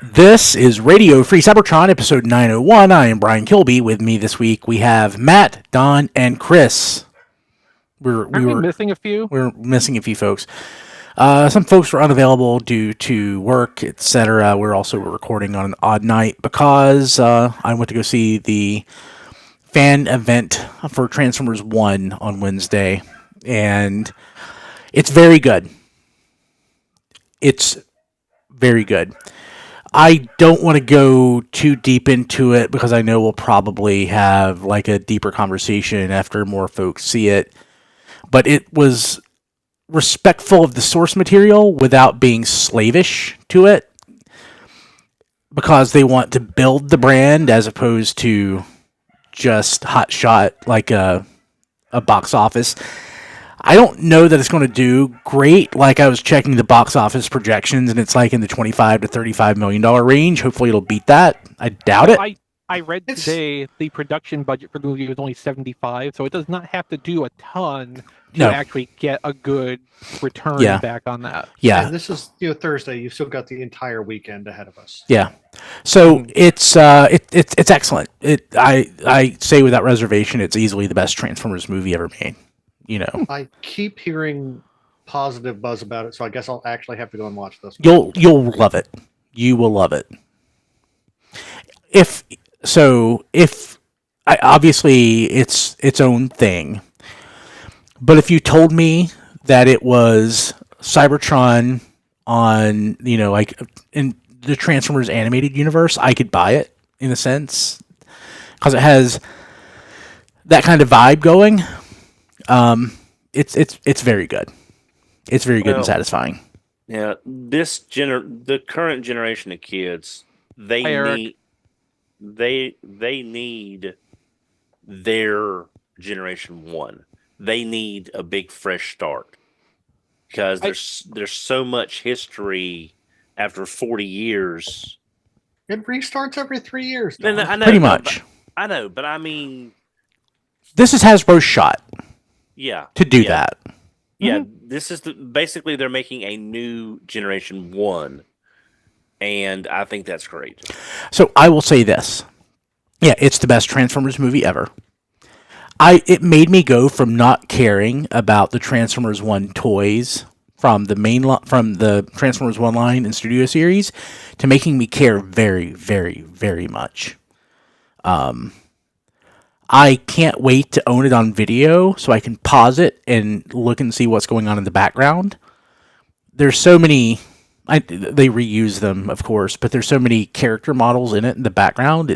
This is Radio Free Cybertron, episode 901. I am Brian Kilby. With me this week, we have Matt, Don, and Chris. Aren't we missing a few? We're missing a few folks. Some folks were unavailable due to work, etc. We're also recording on an odd night because I went to go see the fan event for Transformers 1 on Wednesday, and it's very good. It's very good. I don't want to go too deep into it because I know we'll probably have like a deeper conversation after more folks see it. But it was respectful of the source material without being slavish to it because they want to build the brand as opposed to just hot shot like a box office. I don't know that it's going to do great. Like, I was checking the box office projections, and it's like in the $25 to $35 million range. Hopefully, it'll beat that. I doubt it. I read today the production budget for the movie was only 75, so it does not have to do a ton to actually get a good return back on that. Yeah, and this is Thursday. You've still got the entire weekend ahead of us. Yeah, so it's excellent. I say without reservation, it's easily the best Transformers movie ever made. I keep hearing positive buzz about it, so I guess I'll actually have to go and watch this. You'll love it. You will love it. If obviously it's its own thing, but if you told me that it was Cybertron on like in the Transformers animated universe, I could buy it in a sense because it has that kind of vibe going. It's very good. It's very good and satisfying. Yeah, the current generation of kids, they need their generation one. They need a big fresh start because there's so much history after 40 years. It restarts every 3 years. I know, pretty much. I know, but I mean, this is Hasbro's shot. Yeah, to do that. Yeah, this is basically they're making a new generation one, and I think that's great. So I will say this: yeah, it's the best Transformers movie ever. It made me go from not caring about the Transformers 1 toys from the Transformers 1 line and Studio Series to making me care very, very, very much. I can't wait to own it on video so I can pause it and look and see what's going on in the background. There's so many... they reuse them, of course, but there's so many character models in it in the background.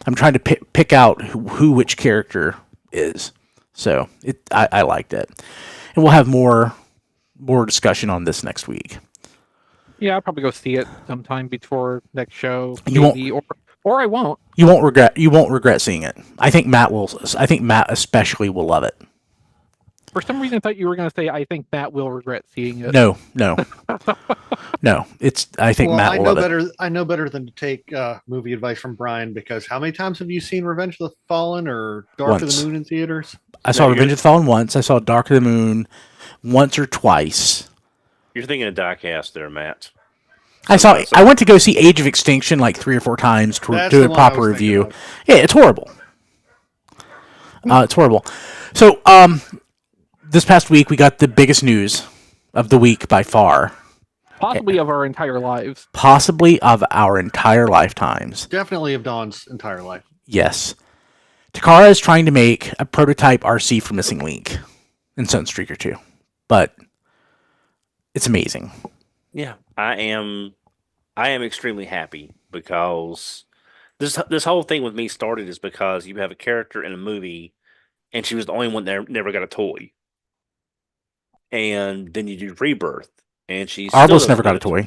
I'm trying to pick out who which character is. So I liked it. And we'll have more discussion on this next week. Yeah, I'll probably go see it sometime before next show. You won't... Or I won't. You won't regret seeing it. I think Matt especially will love it. For some reason I thought you were going to say I think Matt will regret seeing it. No. No. I think Matt will love it. I know better than to take movie advice from Brian because how many times have you seen Revenge of the Fallen or Dark of the Moon in theaters? I saw Revenge of the Fallen once. I saw Dark of the Moon once or twice. You're thinking of diecast there, Matt. I went to go see Age of Extinction like 3 or 4 times to do a proper review. Yeah, it's horrible. It's horrible. So, this past week we got the biggest news of the week by far. Possibly of our entire lives. Possibly of our entire lifetimes. Definitely of Dawn's entire life. Yes. Takara is trying to make a prototype RC for Missing Link in Sunstreaker 2. But it's amazing. Yeah, I am extremely happy because this whole thing with me started is because you have a character in a movie, and she was the only one that never got a toy, and then you do Rebirth, and she's Arbus never got a toy.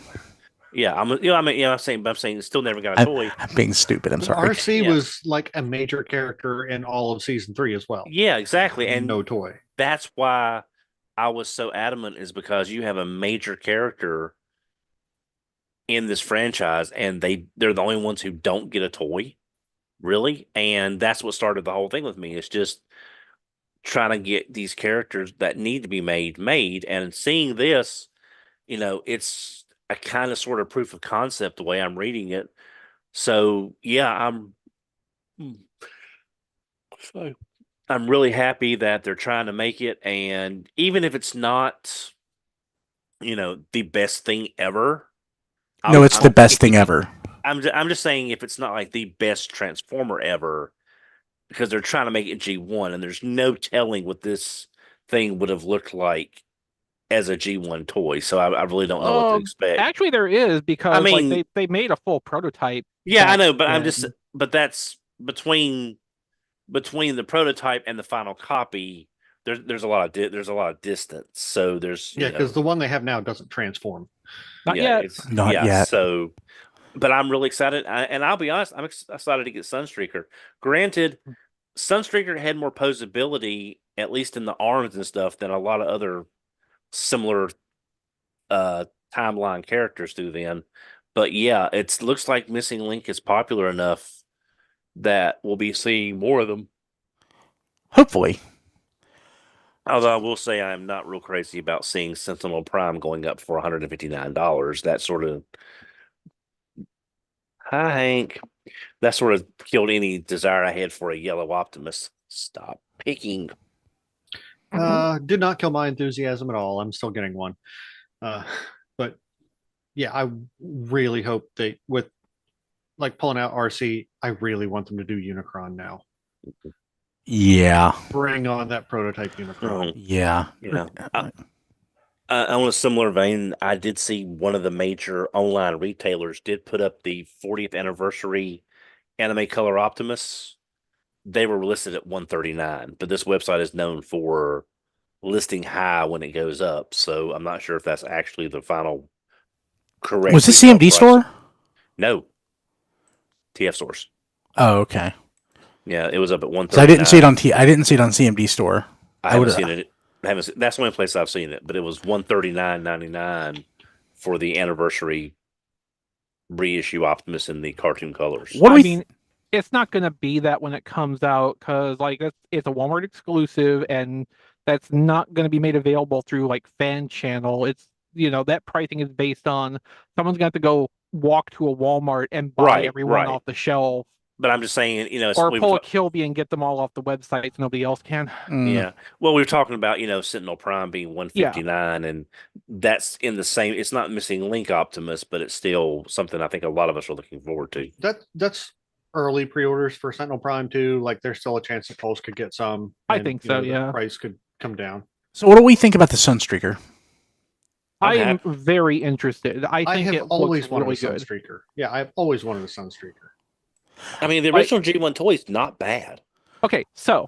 Yeah, I'm saying still never got a toy. I'm being stupid. I'm sorry. RC was like a major character in all of season 3 as well. Yeah, exactly, and no toy. That's why I was so adamant, is because you have a major character in this franchise, and they're the only ones who don't get a toy, really. And that's what started the whole thing with me. It's just trying to get these characters that need to be made, and seeing this, it's a kind of sort of proof of concept the way I'm reading it. So yeah, I'm really happy that they're trying to make it, and even if it's not, the best thing ever. No, it's the best thing ever. I'm just saying if it's not like the best Transformer ever, because they're trying to make it G1, and there's no telling what this thing would have looked like as a G1 toy. So I really don't know what to expect. Actually, there is, because they made a full prototype. Yeah, I know, but but that's between the prototype and the final copy. There's a lot of distance. So there's because the one they have now doesn't transform. Not yet. Not yet. So, but I'm really excited, and I'll be honest, I'm excited to get Sunstreaker. Granted, Sunstreaker had more posability, at least in the arms and stuff, than a lot of other similar timeline characters do then. But yeah, it looks like Missing Link is popular enough that we'll be seeing more of them. Hopefully. Although I will say I am not real crazy about seeing Sentinel Prime going up for $159. That sort of... Hi, Hank. That sort of killed any desire I had for a yellow Optimus. Stop picking. Did not kill my enthusiasm at all. I'm still getting one. But yeah, I really hope they, with like pulling out RC, I really want them to do Unicron now. Yeah. Bring on that prototype Unicron. Yeah. On a similar vein, I did see one of the major online retailers did put up the 40th anniversary Anime Color Optimus. They were listed at $139, but this website is known for listing high when it goes up. So I'm not sure if that's actually the final correct. Was this CMD store? No. TF Source. Oh, okay. Yeah, it was up at 139. So I didn't see it on I didn't see it on CMD store. I haven't seen it. That's the only place I've seen it, but it was $139.99 for the anniversary reissue Optimus in the cartoon colors. It's not going to be that when it comes out, because it's a Walmart exclusive, and that's not going to be made available through like fan channel. It's that pricing is based on someone's got to go walk to a Walmart and buy everyone off the shelf. But I'm just saying, or pull a Kilby and get them all off the website so nobody else can. Yeah. Well, we were talking about, Sentinel Prime being $159, and that's in the same. It's not Missing Link Optimus, but it's still something I think a lot of us are looking forward to. That's early pre-orders for Sentinel Prime too. Like, there's still a chance that Pulse could get some. I think so. Yeah. The price could come down. So, what do we think about the Sunstreaker? I am very interested. I think it always looks wanted really a Sunstreaker. Yeah, I've always wanted a Sunstreaker. I mean, the original G1 toy is not bad. Okay, so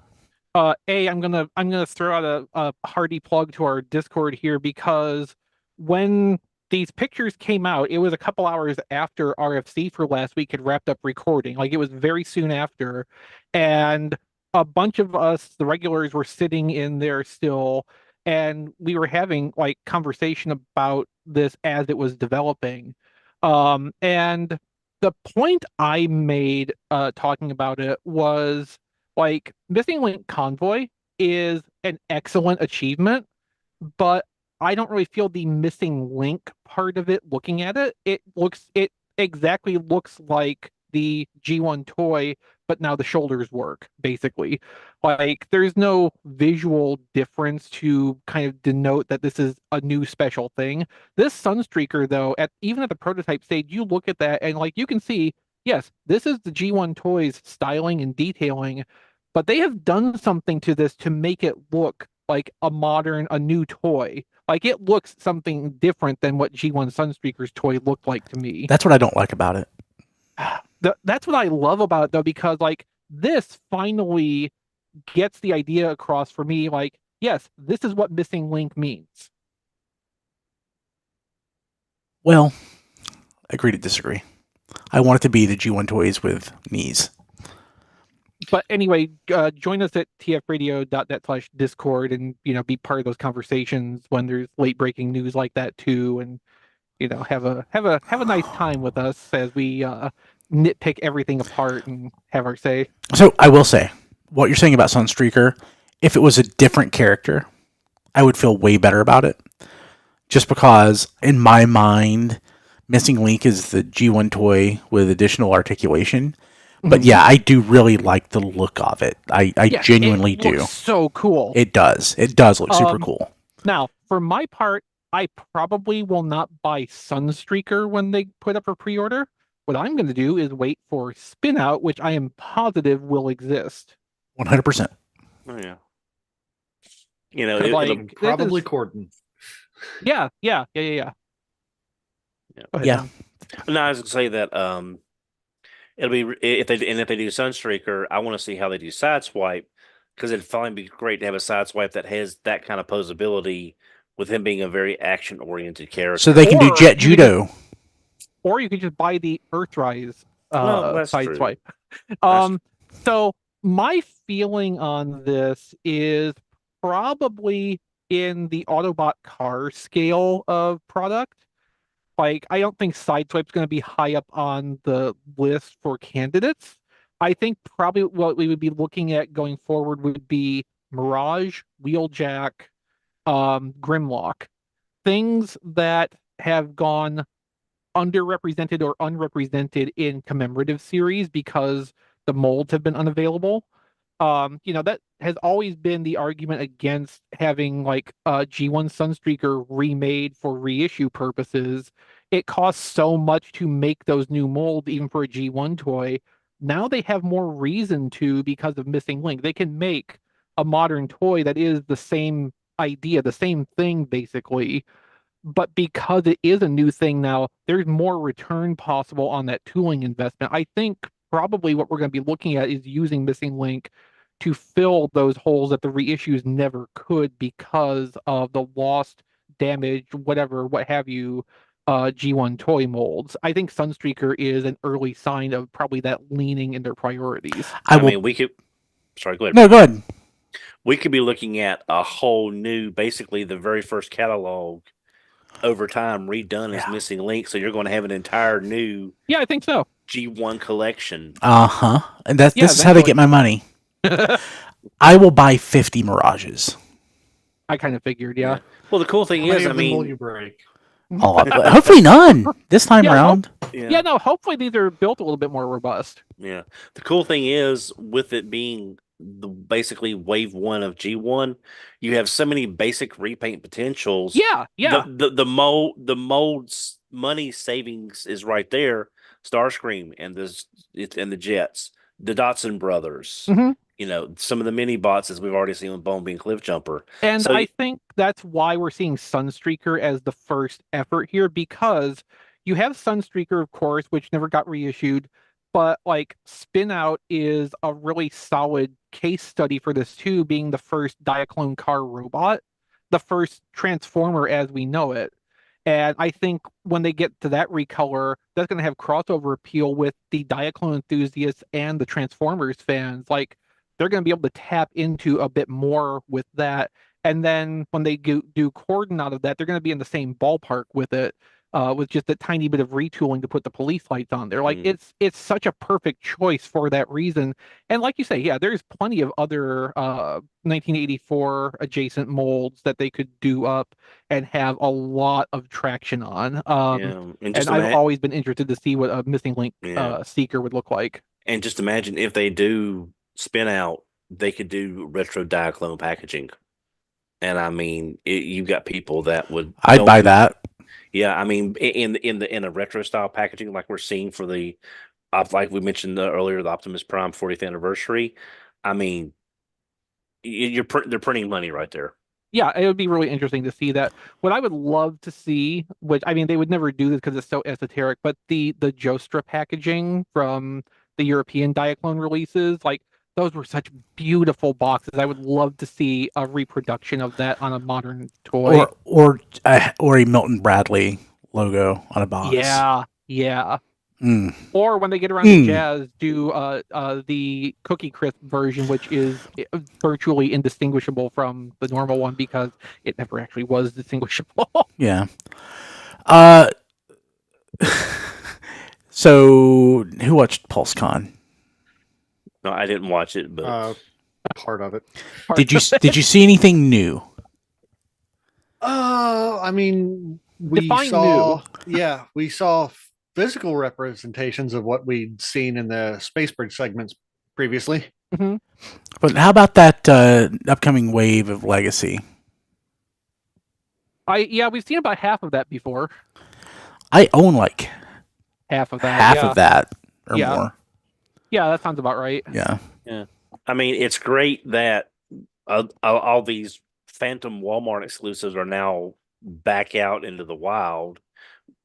I'm gonna throw out a hearty plug to our Discord here, because when these pictures came out, it was a couple hours after RFC for last week had wrapped up recording. Like, it was very soon after, and a bunch of us, the regulars, were sitting in there still, and we were having like conversation about this as it was developing, and the point I made talking about it was, like, Missing Link Convoy is an excellent achievement, but I don't really feel the missing link part of it. Looking at it, it exactly looks like the G1 toy, but now the shoulders work, basically. Like, there's no visual difference to kind of denote that this is a new special thing. This Sunstreaker, though, even at the prototype stage, you look at that and, like, you can see, yes, this is the G1 toy's styling and detailing, but they have done something to this to make it look like a new toy. Like, it looks something different than what G1 Sunstreaker's toy looked like to me. That's what I don't like about it. That's what I love about it, though, because, like, this finally gets the idea across for me. Like, yes, this is what Missing Link means. Well, agree to disagree. I want it to be the G1 toys with knees. But anyway, join us at tfradio.net/Discord and, be part of those conversations when there's late breaking news like that too, and have a nice time with us as we nitpick everything apart and have our say. So I will say, what you're saying about Sunstreaker, if it was a different character, I would feel way better about it. Just because, in my mind, Missing Link is the G1 toy with additional articulation. But Mhm. yeah, I do really like the look of it. I Yeah, genuinely it do. looks so cool. It does. It does look super cool. Now, for my part, I probably will not buy Sunstreaker when they put up for pre-order. What I'm going to do is wait for Spin Out, which I am positive will exist. 100%. Oh, yeah. You know, 'Cause, it'll like, this Probably is- Corden. Yeah. Yeah. Go ahead, Yeah. Tom. No, I was gonna say that it'll be if they do Sunstreaker, I want to see how they do Sideswipe because it'd finally be great to have a Sideswipe that has that kind of posability with him being a very action oriented character. So they can do Or Jet you could Judo. Or you could just buy the Earthrise Well, that's true. Sideswipe. So my feeling on this is probably in the Autobot car scale of product. Like, I don't think Sideswipe's going to be high up on the list for candidates. I think probably what we would be looking at going forward would be Mirage, Wheeljack, Grimlock. Things that have gone underrepresented or unrepresented in commemorative series because the molds have been unavailable. That has always been the argument against having like G1 Sunstreaker remade for reissue purposes. It costs so much to make those new molds, even for a G1 toy. Now they have more reason to because of Missing Link. They can make a modern toy that is the same idea, the same thing basically, but because it is a new thing now, there's more return possible on that tooling investment. I think probably what we're going to be looking at is using Missing Link to fill those holes that the reissues never could because of the lost, damaged, whatever, what have you, G1 toy molds. I think Sunstreaker is an early sign of probably that leaning in their priorities. I mean, we could. Sorry, go ahead. No, go ahead. We could be looking at a whole new, basically the very first catalog over time redone as Missing Link. So you're going to have an entire new I think so. G1 collection. And this is how they get my money. I will buy 50 Mirages. I kind of figured, yeah. Well, the cool thing How many is, of them will you break? Hopefully none this time around. No, hopefully these are built a little bit more robust. Yeah. The cool thing is, with it being basically wave one of G1, you have so many basic repaint potentials. Yeah. The molds money savings is right there. Starscream and the Jets, the Dotson brothers. Mhm. Some of the mini bots as we've already seen with Bone Bean Cliffjumper. And I think that's why we're seeing Sunstreaker as the first effort here, because you have Sunstreaker, of course, which never got reissued, but like Spin Out is a really solid case study for this too, being the first Diaclone car robot, the first Transformer as we know it. And I think when they get to that recolor, that's going to have crossover appeal with the Diaclone enthusiasts and the Transformers fans. Like, they're going to be able to tap into a bit more with that. And then when they do Corden out of that, they're going to be in the same ballpark with it, with just a tiny bit of retooling to put the police lights on there. Like, it's such a perfect choice for that reason. And like you say, there's plenty of other 1984 adjacent molds that they could do up and have a lot of traction on. And I've always been interested to see what a Missing Link Seeker would look like. And just imagine if they do Spin Out, they could do retro Diaclone packaging. And I mean, you've got people that would. I'd buy that. Yeah, I mean, in a retro style packaging like we're seeing for the, like we mentioned earlier, the Optimus Prime 40th anniversary. I mean, they're printing money right there. Yeah, it would be really interesting to see that. What I would love to see, which I mean, they would never do this because it's so esoteric, but the Jostra packaging from the European Diaclone releases, like, those were such beautiful boxes. I would love to see a reproduction of that on a modern toy, or a Milton Bradley logo on a box. Yeah. Or when they get around to Jazz, do the Cookie Crisp version, which is virtually indistinguishable from the normal one because it never actually was distinguishable. Yeah. So, who watched PulseCon? No, I didn't watch it, but part of it. Did you see anything new? I mean, we Define saw, yeah, we saw physical representations of what we'd seen in the Space Bridge segments previously. hmm But how about that upcoming wave of Legacy? we've seen about half of that before. I own like Half of that. half yeah. of that or Yeah. more. Yeah, that sounds about right. Yeah. I mean, it's great that all these Phantom Walmart exclusives are now back out into the wild.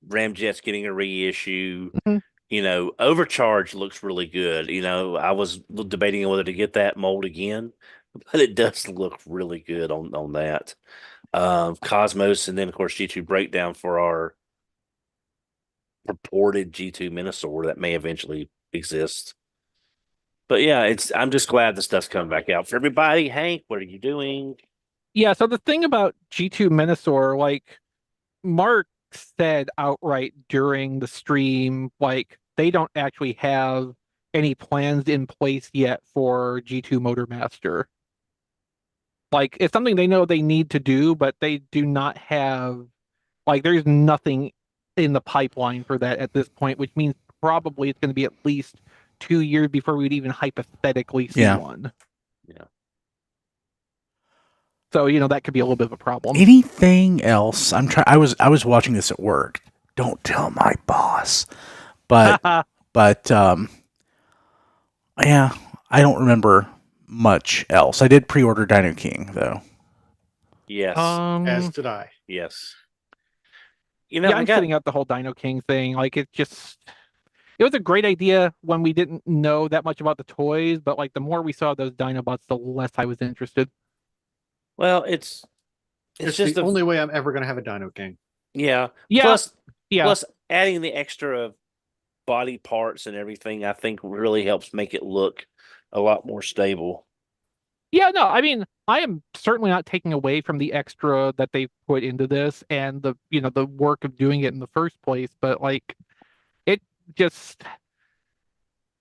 Ramjet's getting a reissue. Mhm. You know, Overcharge looks really good. You know, I was debating whether to get that mold again, but it does look really good on that. Cosmos, and then of course G2 Breakdown for our purported G2 Minosaur that may eventually exist. But yeah, I'm just glad the stuff's coming back out for everybody. Hank, what are you doing? Yeah, so the thing about G2 Minosaur, like Mark said outright during the stream, like they don't actually have any plans in place yet for G2 Motormaster. Like it's something they know they need to do, but they do not have like there's nothing in the pipeline for that at this point, which means probably it's going to be at least 2 years before we'd even hypothetically see Yeah. one. Yeah. So, that could be a little bit of a problem. Anything else? I was watching this at work. Don't tell my boss. But yeah, I don't remember much else. I did pre-order Dino King though. Yes. As did I. Yes. You know, yeah, I'm sitting out the whole Dino King thing. Like it was a great idea when we didn't know that much about the toys, but like the more we saw those Dinobots, the less I was interested. Well, it's just the only way I'm ever going to have a Dino King. Yeah. Yeah. Plus adding the extra body parts and everything, I think really helps make it look a lot more stable. Yeah, no, I mean, I am certainly not taking away from the extra that they put into this and the work of doing it in the first place, but like it just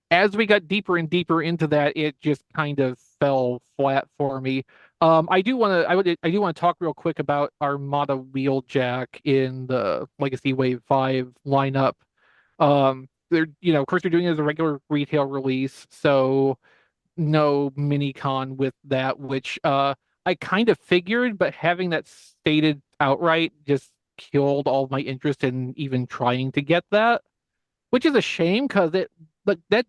as we got deeper and deeper into that, it just kind of fell flat for me. I do want to talk real quick about Armada Wheeljack in the Legacy Wave 5 lineup. They're of course they're doing it as a regular retail release, so no mini con with that, which I kind of figured, but having that stated outright just killed all my interest in even trying to get that, which is a shame because that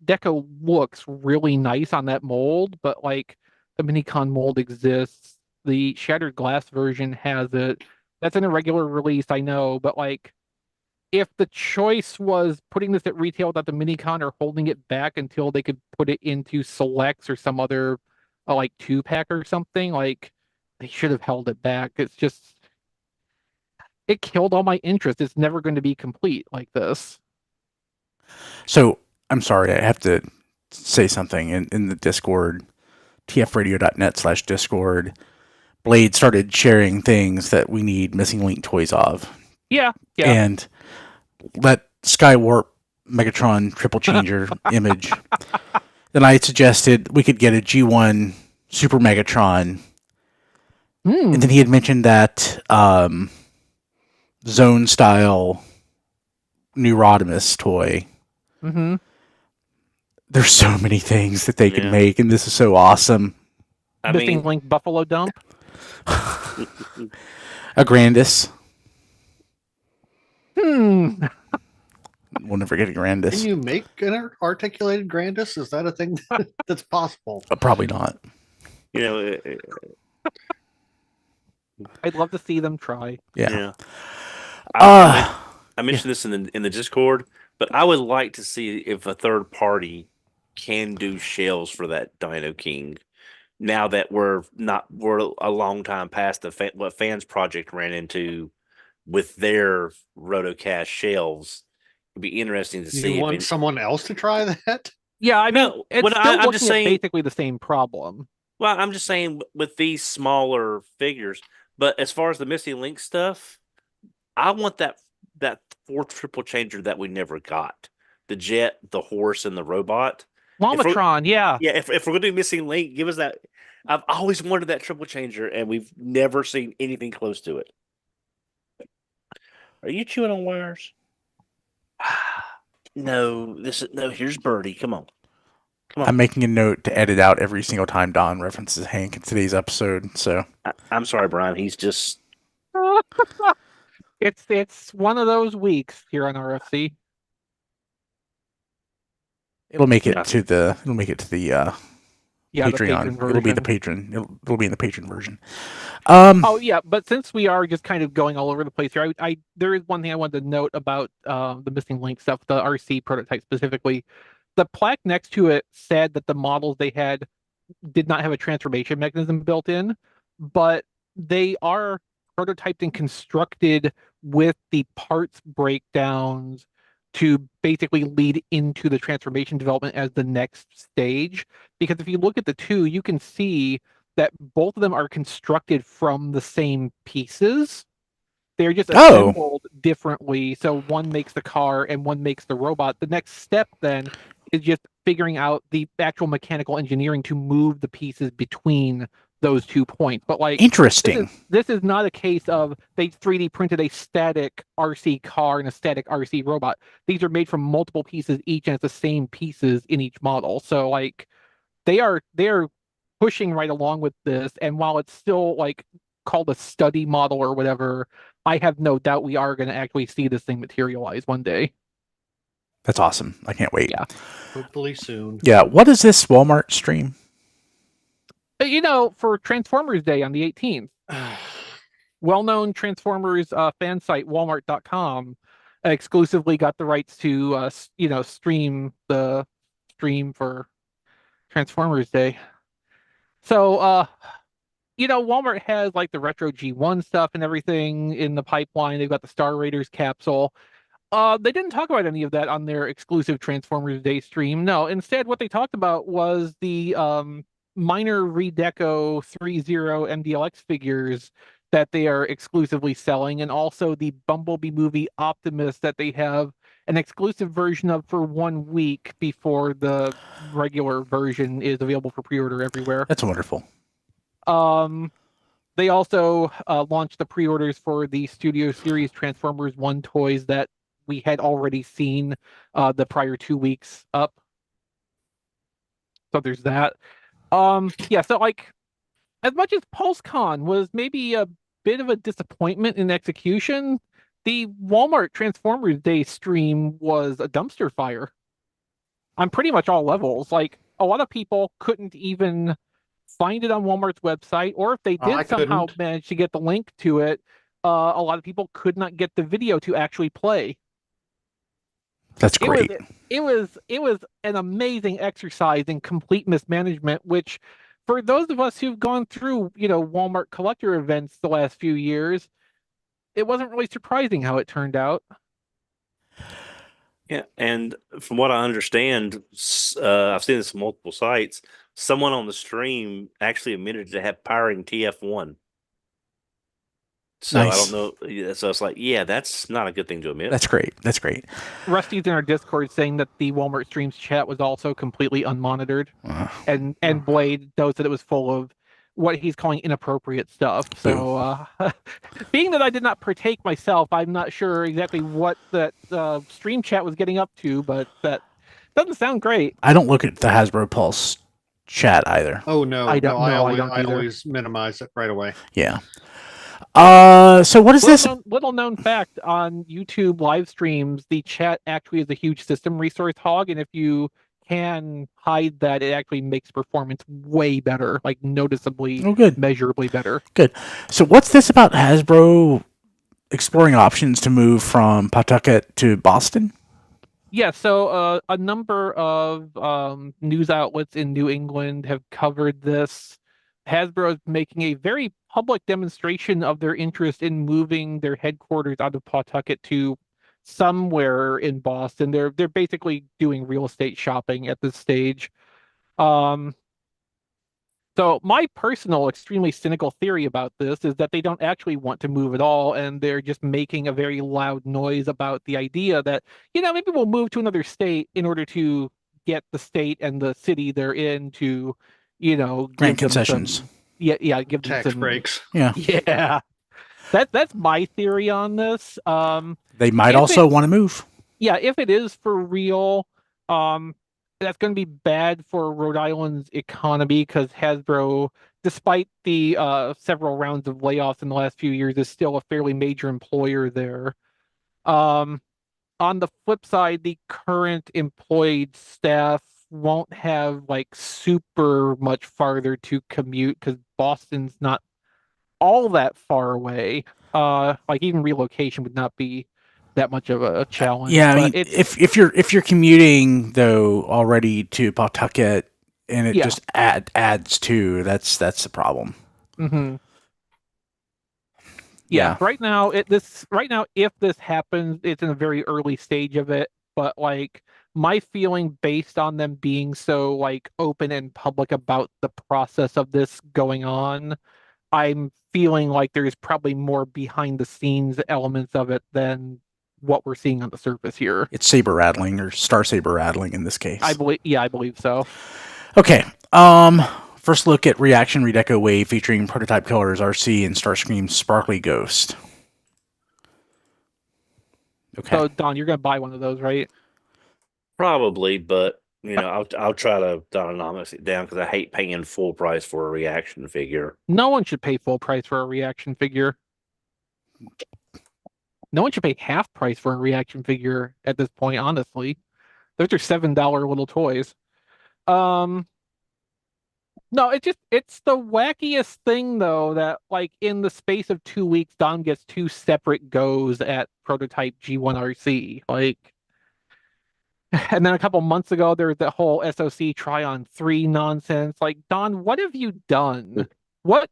deco looks really nice on that mold, but like the minicon mold exists. The shattered glass version has it. That's in a regular release, I know, but like if the choice was putting this at retail without the minicon or holding it back until they could put it into selects or some other like 2-pack or something, like they should have held it back. It's just it killed all my interest. It's never going to be complete like this. So I'm sorry, I have to say something in the Discord, tfradio.net/Discord. Blade started sharing things that we need Missing Link toys of. Yeah. And that Skywarp Megatron triple changer image. Then I suggested we could get a G1 Super Megatron. And then he had mentioned that Zone style new Optimus toy. Mm-hmm. There's so many things that they can make, and this is so awesome. Missing Link Buffalo Dump. A Grandis. We'll never get a Grandis. Can you make an articulated Grandis? Is that a thing that's possible? Probably not. I'd love to see them try. Yeah. I mentioned this in the Discord, but I would like to see if a third party can do shells for that Dino King. Now that we're a long time past what Fans Project ran into with their Rotocast shelves, it'd be interesting to see. You want someone else to try that? Yeah, I mean, it's still I'm just saying basically the same problem. Well, I'm just saying with these smaller figures, but as far as the Missing Link stuff, I want that fourth triple changer that we never got. The jet, the horse, and the robot. Lomatron, yeah. Yeah, if we're going to do Missing Link, give us that. I've always wanted that triple changer, and we've never seen anything close to it. Are you chewing on wires? No, here's Birdie. Come on. I'm making a note to edit out every single time Don references Hank in today's episode. So I'm sorry, Brian. He's just. It's one of those weeks here on RFC. it'll make it to the Yeah, Patreon. the It'll be the version. patron. It'll be in the patron version. Oh yeah, but since we are just kind of going all over the place here, I there is one thing I wanted to note about the Missing Link stuff, the RC prototype specifically. The plaque next to it said that the models they had did not have a transformation mechanism built in, but they are prototyped and constructed with the parts breakdowns to basically lead into the transformation development as the next stage. Because if you look at the two, you can see that both of them are constructed from the same pieces. They're just assembled differently. So one makes the car and one makes the robot. The next step then is just figuring out the actual mechanical engineering to move the pieces between those 2 points. But like, Interesting. This is not a case of they 3D printed a static RC car and a static RC robot. These are made from multiple pieces each, and it's the same pieces in each model. So like, they are pushing right along with this. And while it's still like called a study model or whatever, I have no doubt we are going to actually see this thing materialize one day. That's awesome. I can't wait. Yeah. Hopefully soon. Yeah. What is this Walmart stream? You know, for Transformers Day on the 18th, well-known Transformers fan site, Walmart.com, exclusively got the rights to, stream the stream for Transformers Day. So, Walmart has like the retro G1 stuff and everything in the pipeline. They've got the Star Raiders capsule. They didn't talk about any of that on their exclusive Transformers Day stream. No, instead, what they talked about was the minor redeco 3.0 MDLX figures that they are exclusively selling, and also the Bumblebee movie Optimus that they have an exclusive version of for 1 week before the regular version is available for pre-order everywhere. That's wonderful. They also launched the pre-orders for the Studio Series Transformers 1 toys that we had already seen the prior 2 weeks up. So there's that. So like, as much as PulseCon was maybe a bit of a disappointment in execution, the Walmart Transformers Day stream was a dumpster fire on pretty much all levels. Like, a lot of people couldn't even find it on Walmart's website, or if they did somehow manage to get the link to it, a lot of people could not get the video to actually play. That's great. It was an amazing exercise in complete mismanagement, which for those of us who've gone through, Walmart collector events the last few years, it wasn't really surprising how it turned out. Yeah, and from what I understand, I've seen this on multiple sites. Someone on the stream actually admitted to have powering TF1. So Nice. I don't know. So it's like, yeah, that's not a good thing to admit. That's great. That's great. Rusty's in our Discord saying that the Walmart streams chat was also completely unmonitored, and Blade knows that it was full of what he's calling inappropriate stuff. So, being that I did not partake myself, I'm not sure exactly what that stream chat was getting up to, but that doesn't sound great. I don't look at the Hasbro Pulse chat either. Oh no, I don't. I don't always minimize it right away. Yeah. So what is this? Little known fact on YouTube live streams, the chat actually is a huge system resource hog, and if you can hide that, it actually makes performance way better, like noticeably, measurably better. Good. So what's this about Hasbro exploring options to move from Pawtucket to Boston? Yeah, so a number of news outlets in New England have covered this. Hasbro is making a very public demonstration of their interest in moving their headquarters out of Pawtucket to somewhere in Boston. They're basically doing real estate shopping at this stage. So my personal, extremely cynical theory about this is that they don't actually want to move at all, and they're just making a very loud noise about the idea that, maybe we'll move to another state in order to get the state and the city they're in to, grant concessions. Give tax them some breaks. Yeah. Yeah. That's my theory on this. They might if also want to move. Yeah, if it is for real, that's going to be bad for Rhode Island's economy because Hasbro, despite the several rounds of layoffs in the last few years, is still a fairly major employer there. On the flip side, the current employed staff won't have like super much farther to commute because Boston's not all that far away. Like even relocation would not be that much of a challenge. Yeah, I but mean, it's if you're commuting though already to Pawtucket, and it Yeah. just adds to that's the problem. hmm Yeah, right now if this happens, it's in a very early stage of it. But like my feeling based on them being so like open and public about the process of this going on, I'm feeling like there's probably more behind the scenes elements of it than what we're seeing on the surface here. It's saber rattling or star saber rattling in this case. I believe so. Okay. First look at Reaction Redeco Wave featuring prototype colors Arcee and Starscream's Sparkly Ghost. Okay. So Don, you're gonna buy one of those, right? Probably, but I'll try to dynamics it down because I hate paying full price for a reaction figure. No one should pay full price for a reaction figure. No one should pay half price for a reaction figure at this point, honestly. Those are $7 little toys. No, it's the wackiest thing though that like in the space of 2 weeks, Dom gets two separate goes at prototype G1 RC. Like and then a couple months ago there was that whole SOC try on 3 nonsense. Like, Don, what have you done? What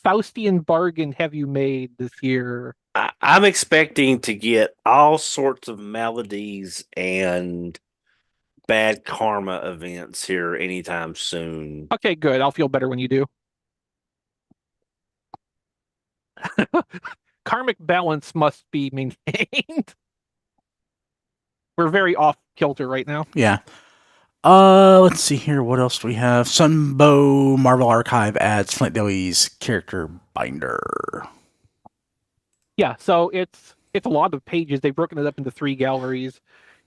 Faustian bargain have you made this year? I'm expecting to get all sorts of maladies and bad karma events here anytime soon. Okay, good. I'll feel better when you do. Karmic balance must be maintained. We're very off kilter right now. Yeah. Let's see here. What else do we have? Sunbow Marvel Archive adds Flint Deli's character binder. Yeah, so it's a lot of pages. They've broken it up into 3 galleries.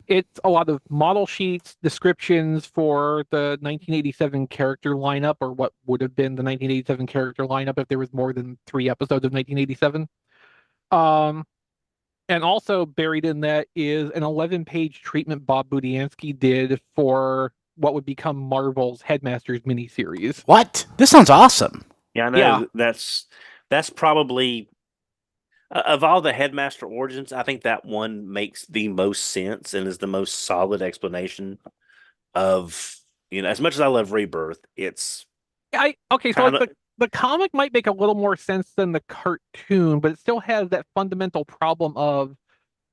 It's a lot of model sheets, descriptions for the 1987 character lineup, or what would have been the 1987 character lineup if there was more than 3 episodes of 1987. And also buried in that is an 11-page treatment Bob Budiansky did for what would become Marvel's Headmasters miniseries. What? This sounds awesome. Yeah, I know. Yeah. That's probably of all the Headmaster origins, I think that one makes the most sense and is the most solid explanation of, as much as I love Rebirth, it's Okay, so like the comic might make a little more sense than the cartoon, but it still has that fundamental problem of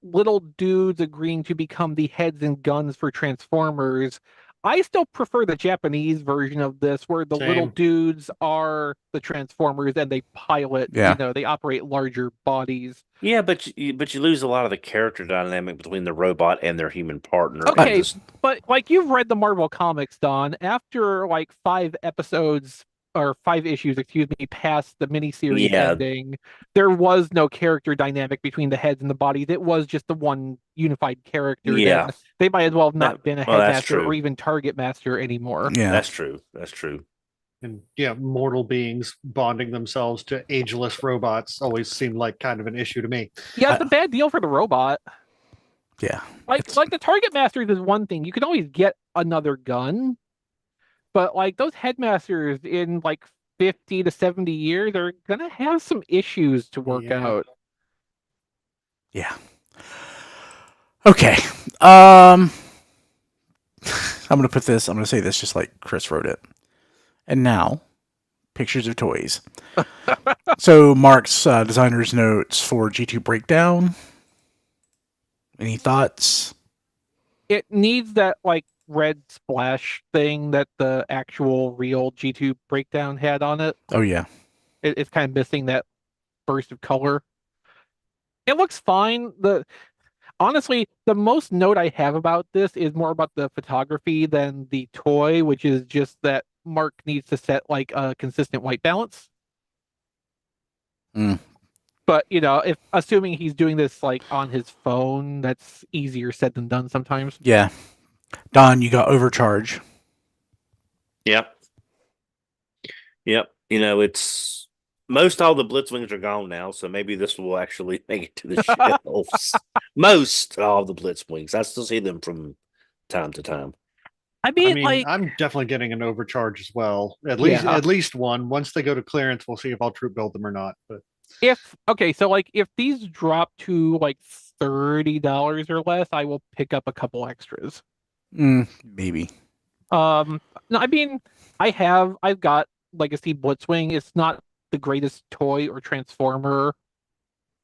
little dudes agreeing to become the heads and guns for Transformers. I still prefer the Japanese version of this, where the little dudes are the Transformers and they pilot. Yeah. They operate larger bodies. Yeah, but you lose a lot of the character dynamic between the robot and their human partner. Okay, but like you've read the Marvel comics, Don. After like 5 episodes or 5 issues, past the miniseries ending, there was no character dynamic between the heads and the bodies. It was just the one unified character. Yeah, they might as well have not been a headmaster or even target master anymore. Yeah, that's true. That's true. And mortal beings bonding themselves to ageless robots always seemed like kind of an issue to me. Yeah, it's a bad deal for the robot. Yeah. Like the target masters is one thing. You can always get another gun. But like those headmasters in like 50 to 70 years are gonna have some issues to work out. Yeah. Okay. I'm gonna say this just like Chris wrote it. And now, pictures of toys. So Mark's designer's notes for G2 Breakdown. Any thoughts? It needs that like red splash thing that the actual real G2 Breakdown had on it. Oh yeah. It's kind of missing that burst of color. It looks fine. Honestly, the most note I have about this is more about the photography than the toy, which is just that Mark needs to set like a consistent white balance. But if assuming he's doing this like on his phone, that's easier said than done sometimes. Yeah. Don, you got overcharge. Yep. Yep. It's most all the Blitzwings are gone now, so maybe this will actually make it to the shelves. Most all the Blitzwings. I still see them from time to time. I mean, like, I'm definitely getting an overcharge as well. At Yeah. least one. Once they go to clearance, we'll see if I'll troop build them or not. But so like if these drop to like $30 or less, I will pick up a couple extras. Maybe. No, I mean, I've got Legacy Blitzwing. It's not the greatest toy or transformer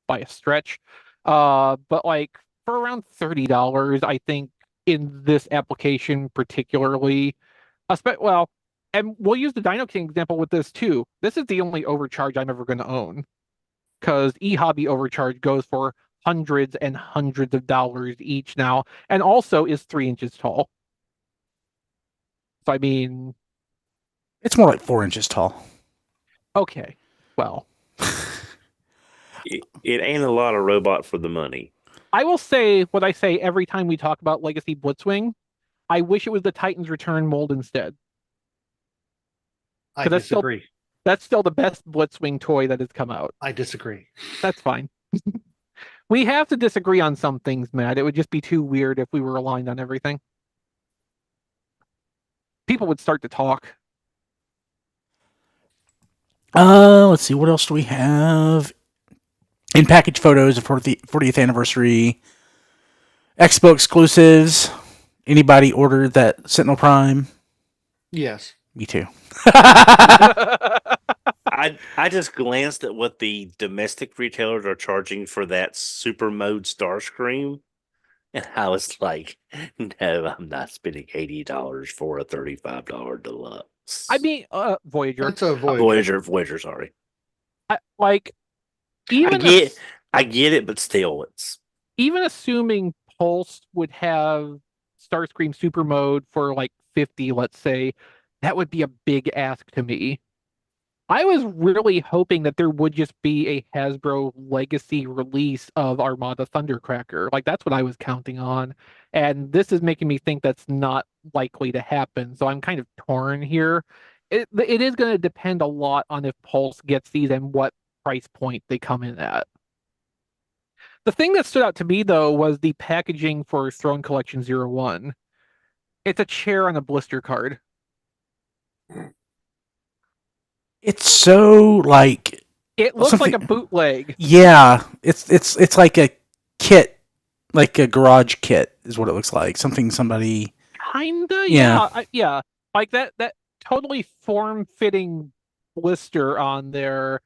by a stretch. But like for around $30, I think in this application particularly, well, and we'll use the Dino King example with this too. This is the only overcharge I'm ever going to own, because eHobby overcharge goes for hundreds and hundreds of dollars each now, and also is 3 inches tall. So I mean, It's more like 4 inches tall. okay, well, It ain't a lot of robot for the money. I will say what I say every time we talk about Legacy Blitzwing. I wish it was the Titan's Return mold instead. I that's still- disagree. That's still the best Blitzwing toy that has come out. I disagree. That's fine. We have to disagree on some things, Matt. It would just be too weird if we were aligned on everything. People would start to talk. Let's see. What else do we have? In package photos of 40th anniversary. Expo exclusives. Anybody ordered that Sentinel Prime? Yes. Me too. I just glanced at what the domestic retailers are charging for that super mode Starscream, and I was like, no, I'm not spending $80 for a $35 deluxe. I mean, Voyager. That's a Voyager. Voyager, sorry. Even I get it, but still, it's even assuming Pulse would have Starscream Super Mode for like 50, let's say, that would be a big ask to me. I was really hoping that there would just be a Hasbro Legacy release of Armada Thundercracker. Like, that's what I was counting on. And this is making me think that's not likely to happen. So I'm kind of torn here. It is going to depend a lot on if Pulse gets these and what price point they come in at. The thing that stood out to me, though, was the packaging for Throne Collection 01. It's a chair on a blister card. It's so like It looks something- like a bootleg. Yeah, it's like a kit, like a garage kit is what it looks like. Somebody. Kinda, Yeah. yeah. Like that totally form-fitting blister on there.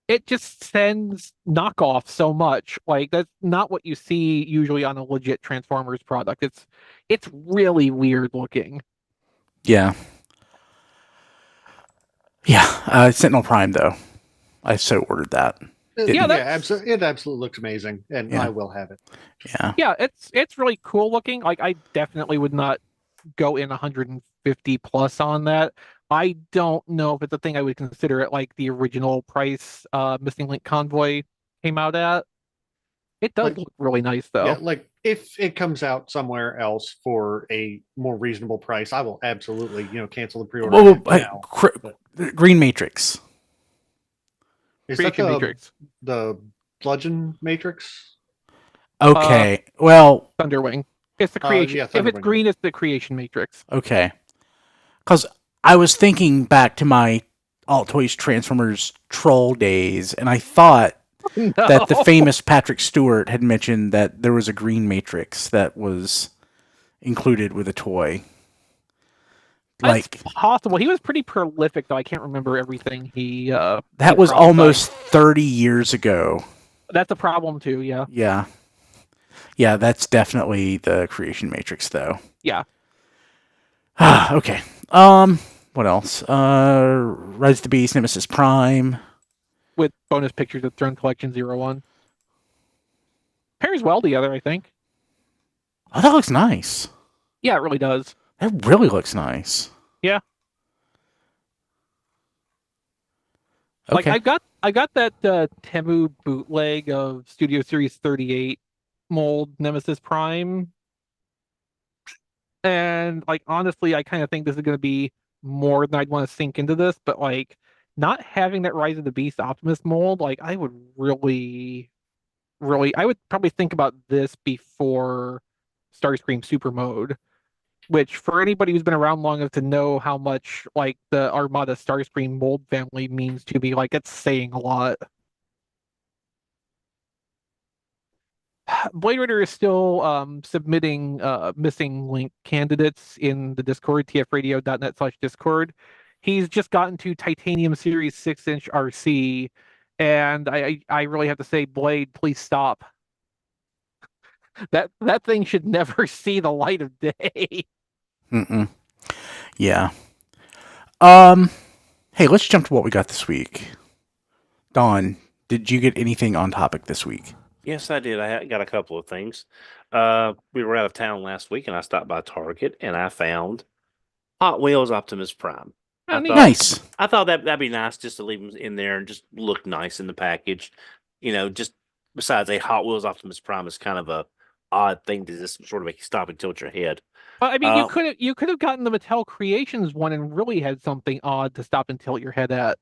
It just sends knockoff so much. Like, that's not what you see usually on a legit Transformers product. It's really weird looking. Yeah. Sentinel Prime though. I so ordered that. It that's- absolutely looks amazing, and Yeah. I will have it. Yeah. Yeah, it's really cool looking. Like, I definitely would not go in 150 plus on that. I don't know if it's a thing I would consider it like the original price Missing Link Convoy came out at. It does look really nice though. Yeah, like if it comes out somewhere else for a more reasonable price, I will absolutely, cancel the pre-order Well, now. Green Matrix. Is that Creation the, Matrix, the Bludgeon Matrix? Okay. Well, Thunderwing. It's the creation. yeah, If it's Thunderwing. green, it's the Creation Matrix. okay. Because I was thinking back to my Alt Toys Transformers Troll days, and I thought that the famous Patrick Stewart had mentioned that there was a Green Matrix that was included with a toy. That's possible. He was pretty prolific, though. I can't remember everything he. That was almost 30 years ago. That's a problem too. Yeah. Yeah, that's definitely the Creation Matrix, though. Yeah. Okay. What else? Rise of the Beast, Nemesis Prime. With bonus pictures of Throne Collection 01. Pairs well together, I think. Oh, that looks nice. Yeah, it really does. That really looks nice. Yeah. Like Okay. I got that Temu bootleg of Studio Series 38 mold Nemesis Prime, and like honestly, I kind of think this is going to be more than I'd want to sink into this. But like not having that Rise of the Beast Optimus mold, like I would really, I would probably think about this before Starscream Super Mode. Which, for anybody who's been around long enough to know how much like the Armada Starscream mold family means to me, like it's saying a lot. Blade Runner is still submitting missing link candidates in the Discord, tfradio.net/Discord. He's just gotten to Titanium Series 6-inch RC, and I really have to say, Blade, please stop. That thing should never see the light of day. Mm-mm. Yeah. Hey, let's jump to what we got this week. Don, did you get anything on topic this week? Yes, I did. Got a couple of things. We were out of town last week, and I stopped by Target, and I found Hot Wheels Optimus Prime. Oh, neat. Nice. I thought that'd be nice just to leave them in there and just look nice in the package. Just besides a Hot Wheels Optimus Prime is kind of a odd thing to just sort of make you stop and tilt your head. Well, I mean, you could have gotten the Mattel Creations one and really had something odd to stop and tilt your head at.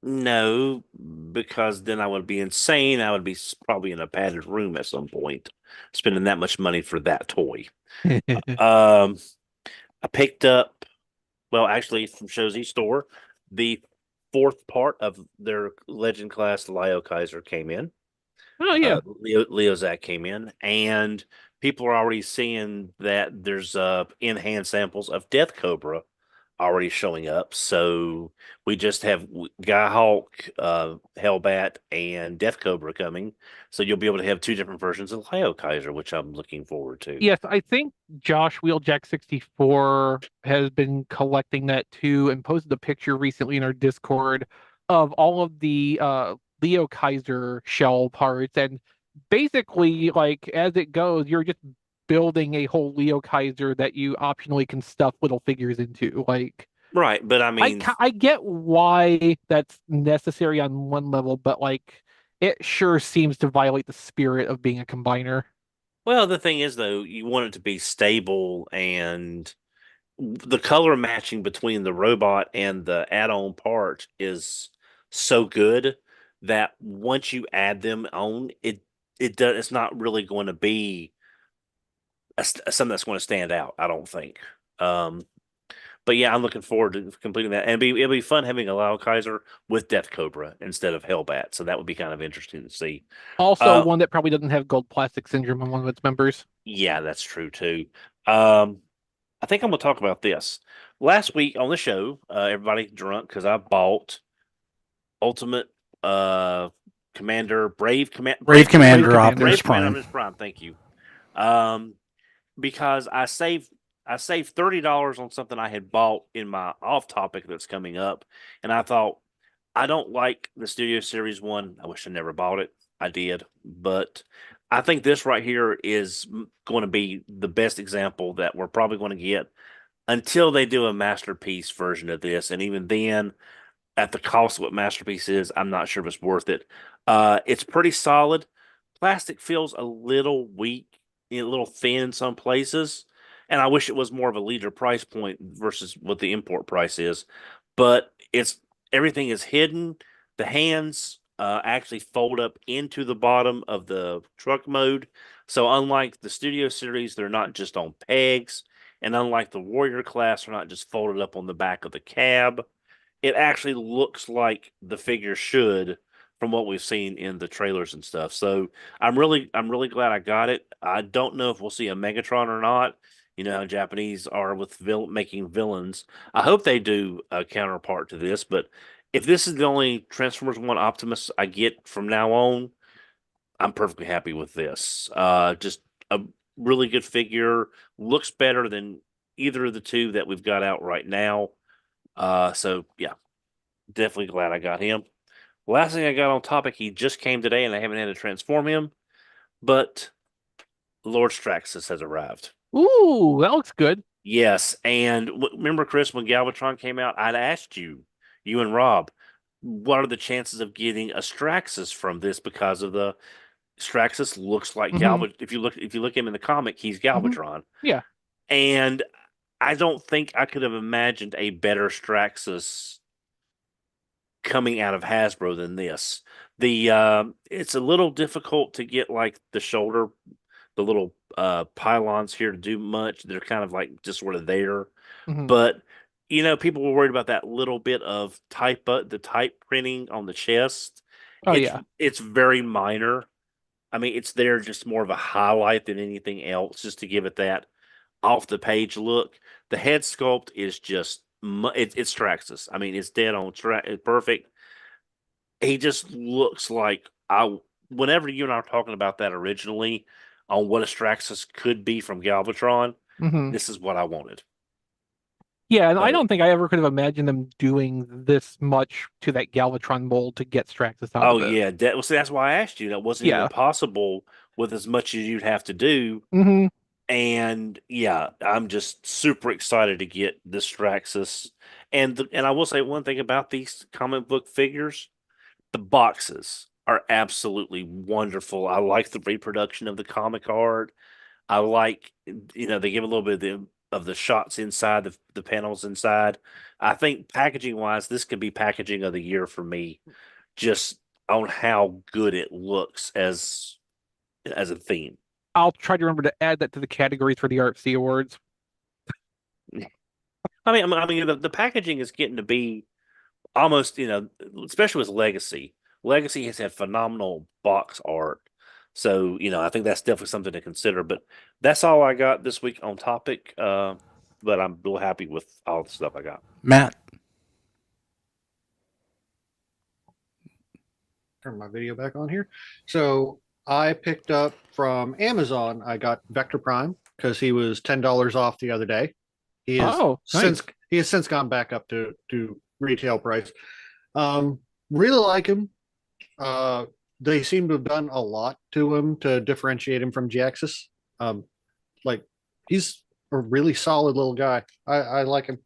No, because then I would be insane. I would be probably in a padded room at some point, spending that much money for that toy. I picked up, well, actually from Shozy Store, the fourth part of their Legend class Liokaiser came in. Oh yeah. Leozak came in, and people are already seeing that there's in-hand samples of Death Cobra already showing up. So we just have Guy Hawk, Hellbat, and Death Cobra coming. So you'll be able to have two different versions of Liokaiser, which I'm looking forward to. Yes, I think Josh Wheeljack 64 has been collecting that too and posted a picture recently in our Discord of all of the Liokaiser shell parts. And basically, like as it goes, you're just building a whole Liokaiser that you optionally can stuff little figures into. Like Right, but I mean, I get why that's necessary on one level, but like it sure seems to violate the spirit of being a combiner. well, the thing is though, you want it to be stable, and the color matching between the robot and the add-on part is so good that once you add them on, it's not really going to be something that's going to stand out, I don't think. But yeah, I'm looking forward to completing that, and it'll be fun having a Liokaiser with Death Cobra instead of Hellbat. So that would be kind of interesting to see. Also, one that probably doesn't have gold plastic syndrome on one of its members. Yeah, that's true too. I think I'm going to talk about this. Last week on the show, everybody drunk because I bought Ultimate Commander Brave Commander Optimus Prime. Prime. Thank you. Because I saved $30 on something I had bought in my off topic that's coming up, and I thought I don't like the Studio Series one. I wish I never bought it. I did, but I think this right here is going to be the best example that we're probably going to get until they do a masterpiece version of this, and even then, at the cost of what masterpiece is, I'm not sure if it's worth it. It's pretty solid. Plastic feels a little weak, a little thin in some places, and I wish it was more of a leader price point versus what the import price is. But everything is hidden. The hands actually fold up into the bottom of the truck mode. So unlike the Studio Series, they're not just on pegs, and unlike the Warrior class, they're not just folded up on the back of the cab. It actually looks like the figure should from what we've seen in the trailers and stuff. So I'm really glad I got it. I don't know if we'll see a Megatron or not. You know how Japanese are with making villains. I hope they do a counterpart to this, but if this is the only Transformers 1 Optimus I get from now on, I'm perfectly happy with this. Just a really good figure. Looks better than either of the two that we've got out right now. So yeah, definitely glad I got him. Last thing I got on topic, he just came today and I haven't had to transform him, but Lord Straxus has arrived. Ooh, that looks good. Yes, and remember, Chris, when Galvatron came out, I'd asked you and Rob, what are the chances of getting a Straxus from this because of the Straxus looks like Galvatron. If you look him in the comic, he's Galvatron. Yeah. And I don't think I could have imagined a better Straxus coming out of Hasbro than this. It's a little difficult to get like the shoulder, the little pylons here to do much. They're kind of like just sort of there. But people were worried about that little bit of the type printing on the chest. It's very minor. I mean, it's there just more of a highlight than anything else, just to give it that off the page look. The head sculpt is just it's Straxus. I mean, it's dead on it's perfect. He just looks like whenever you and I were talking about that originally on what a Straxus could be from Galvatron, this is what I wanted. Yeah, and I don't think I ever could have imagined them doing this much to that Galvatron mold to get Straxus out of it. Oh yeah, that's why I asked you. That wasn't even possible with as much as you'd have to do. And yeah, I'm just super excited to get this Straxus. And I will say one thing about these comic book figures: the boxes are absolutely wonderful. I like the reproduction of the comic art. I like, they give a little bit of the shots inside, the panels inside. I think packaging wise, this could be packaging of the year for me, just on how good it looks as a theme. I'll try to remember to add that to the categories for the Artsy Awards. I mean, the packaging is getting to be almost, especially with Legacy. Legacy has had phenomenal box art. So, I think that's definitely something to consider. But that's all I got this week on topic. But I'm real happy with all the stuff I got. Matt. Turn my video back on here. So I picked up from Amazon. I got Vector Prime because he was $10 off the other day. He has since gone back up to retail price. Really like him. They seem to have done a lot to him to differentiate him from Jaxus. Like he's a really solid little guy. I like him.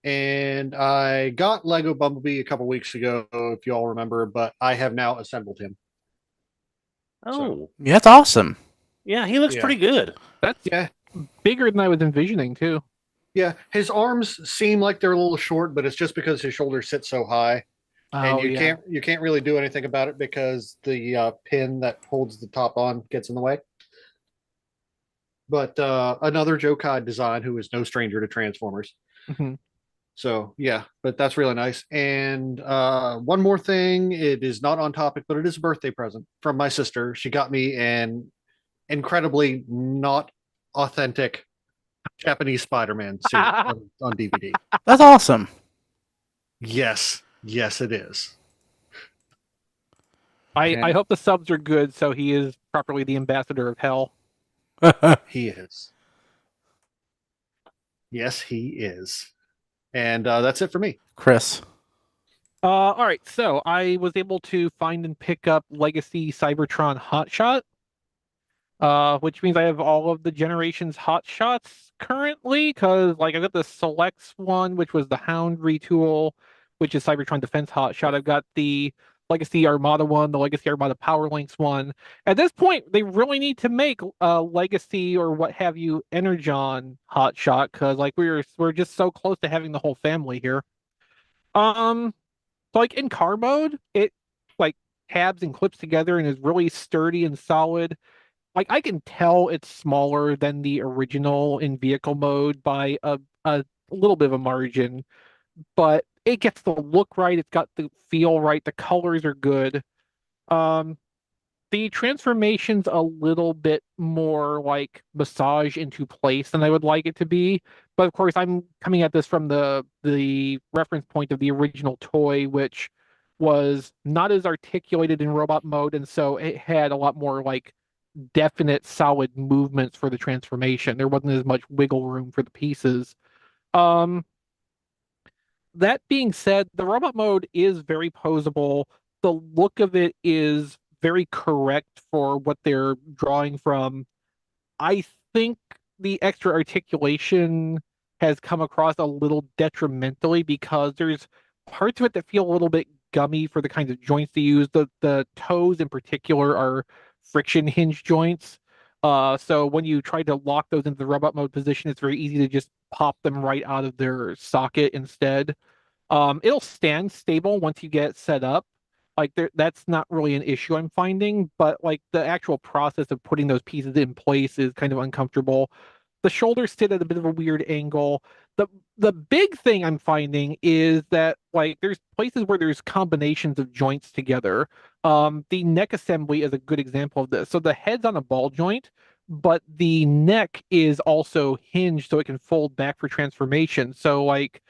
And I got Lego Bumblebee a couple weeks ago, if you all remember, but I have now assembled him. Oh, yeah, that's awesome. Yeah, he looks pretty good. That's bigger than I was envisioning too. Yeah, his arms seem like they're a little short, but it's just because his shoulders sit so high. And you can't really do anything about it because the pin that holds the top on gets in the way. But another Joe Cod design who is no stranger to Transformers. So yeah, but that's really nice. And one more thing, it is not on topic, but it is a birthday present from my sister. She got me an incredibly not authentic Japanese Spider-Man suit on DVD. That's awesome. Yes, it is. I hope the subs are good, so he is properly the ambassador of hell. He is. Yes, he is. And that's it for me. Chris. All right, so I was able to find and pick up Legacy Cybertron Hot Shot, which means I have all of the generations Hot Shots currently, because I've got the Selects one, which was the Hound retool, which is Cybertron Defense Hot Shot. I've got the Legacy Armada one, the Legacy Armada Power Links one. At this point, they really need to make Legacy or what have you Energon Hot Shot, because we're just so close to having the whole family here. So in car mode, it tabs and clips together and is really sturdy and solid. I can tell it's smaller than the original in vehicle mode by a little bit of a margin, but it gets the look right. It's got the feel right. The colors are good. The transformation's a little bit more massage into place than I would like it to be. But of course, I'm coming at this from the reference point of the original toy, which was not as articulated in robot mode, and so it had a lot more definite solid movements for the transformation. There wasn't as much wiggle room for the pieces. That being said, the robot mode is very posable. The look of it is very correct for what they're drawing from. I think the extra articulation has come across a little detrimentally because there's parts of it that feel a little bit gummy for the kinds of joints they use. The toes in particular are friction hinge joints. So when you try to lock those into the robot mode position, it's very easy to just pop them right out of their socket instead. It'll stand stable once you get it set up. Like that's not really an issue I'm finding, but like the actual process of putting those pieces in place is kind of uncomfortable. The shoulders sit at a bit of a weird angle. The big thing I'm finding is that like there's places where there's combinations of joints together. The neck assembly is a good example of this. So the head's on a ball joint, but the neck is also hinged so it can fold back for transformation. So like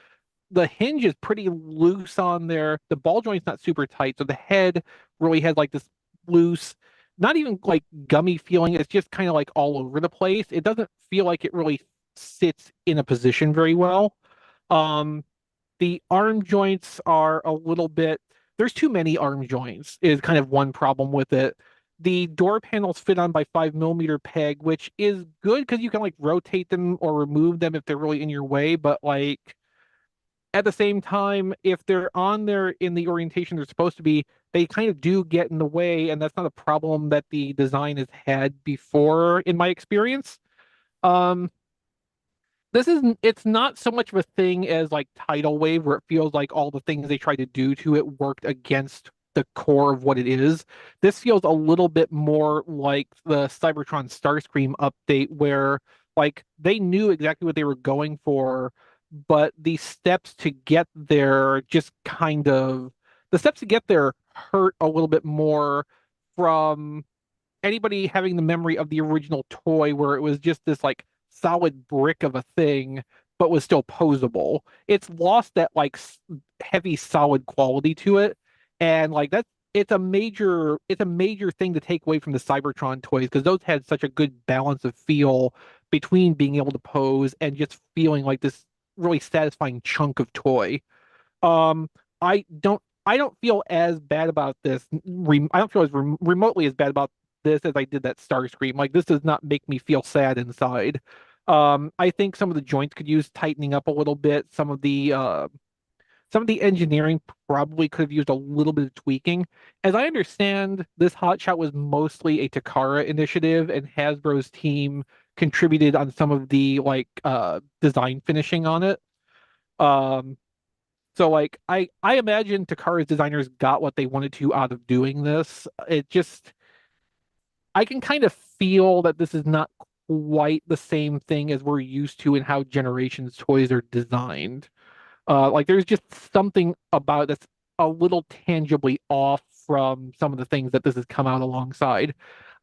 the hinge is pretty loose on there. The ball joint's not super tight, so the head really has like this loose, not even like gummy feeling. It's just kind of like all over the place. It doesn't feel like it really sits in a position very well. Um, the arm joints are a little bit, there's too many arm joints, is kind of one problem with it. The door panels fit on by 5 millimeter peg, which is good because you can like rotate them or remove them if they're really in your way, but like at the same time, if they're on there in the orientation they're supposed to be, they kind of do get in the way, and that's not a problem that the design has had before, in my experience. Um, it's not so much of a thing as like Tidal Wave, where it feels like all the things they tried to do to it worked against the core of what it is. This feels a little bit more like the Cybertron Starscream update, where like they knew exactly what they were going for, but the steps to get there just kind of the steps to get there hurt a little bit more from anybody having the memory of the original toy where it was just this like solid brick of a thing but was still posable. It's lost that like heavy solid quality to it, and like that's it's a major thing to take away from the Cybertron toys because those had such a good balance of feel between being able to pose and just feeling like this really satisfying chunk of toy. Um, I don't feel as bad about this. I don't feel as remotely as bad about this as I did that Starscream. Like this does not make me feel sad inside. I think some of the joints could use tightening up a little bit. Some of the engineering probably could have used a little bit of tweaking. As I understand, this Hot Shot was mostly a Takara initiative, and Hasbro's team contributed on some of the like design finishing on it. Um, so like I imagine Takara's designers got what they wanted to out of doing this. It just I can kind of feel that this is not quite the same thing as we're used to in how Generations toys are designed. Like there's just something about that's a little tangibly off from some of the things that this has come out alongside.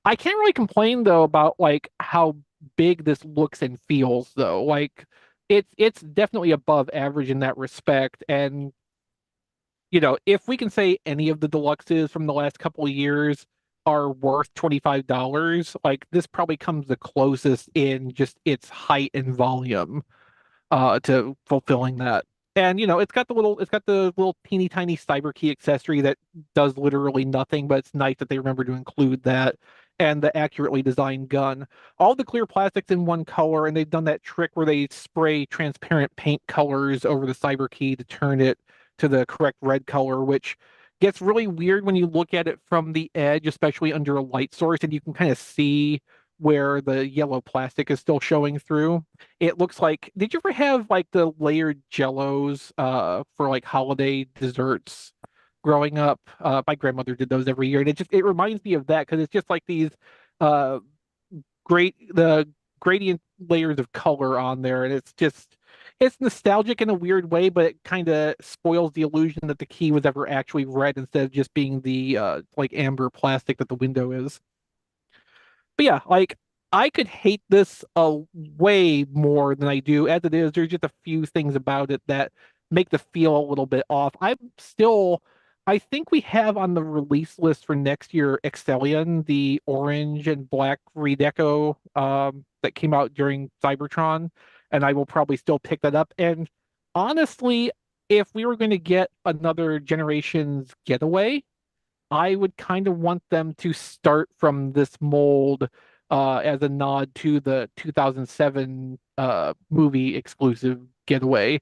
I can't really complain though about like how big this looks and feels though. Like it's definitely above average in that respect. And if we can say any of the deluxes from the last couple of years are worth $25, like this probably comes the closest in just its height and volume to fulfilling that. And it's got the little teeny tiny cyber key accessory that does literally nothing, but it's nice that they remember to include that. And the accurately designed gun. All the clear plastics in one color, and they've done that trick where they spray transparent paint colors over the cyber key to turn it to the correct red color, which gets really weird when you look at it from the edge, especially under a light source, and you can kind of see where the yellow plastic is still showing through. It looks like, did you ever have like the layered jellos for like holiday desserts growing up? My grandmother did those every year, and it reminds me of that because it's just like these uh the gradient layers of color on there, and it's nostalgic in a weird way, but it kind of spoils the illusion that the key was ever actually red instead of just being the like amber plastic that the window is. But yeah, like I could hate this way more than I do as it is. There's just a few things about it that make the feel a little bit off. I think we have on the release list for next year Excellion, the orange and black redeco that came out during Cybertron, and I will probably still pick that up. And honestly, if we were going to get another Generations getaway, I would kind of want them to start from this mold as a nod to the 2007 movie exclusive getaway.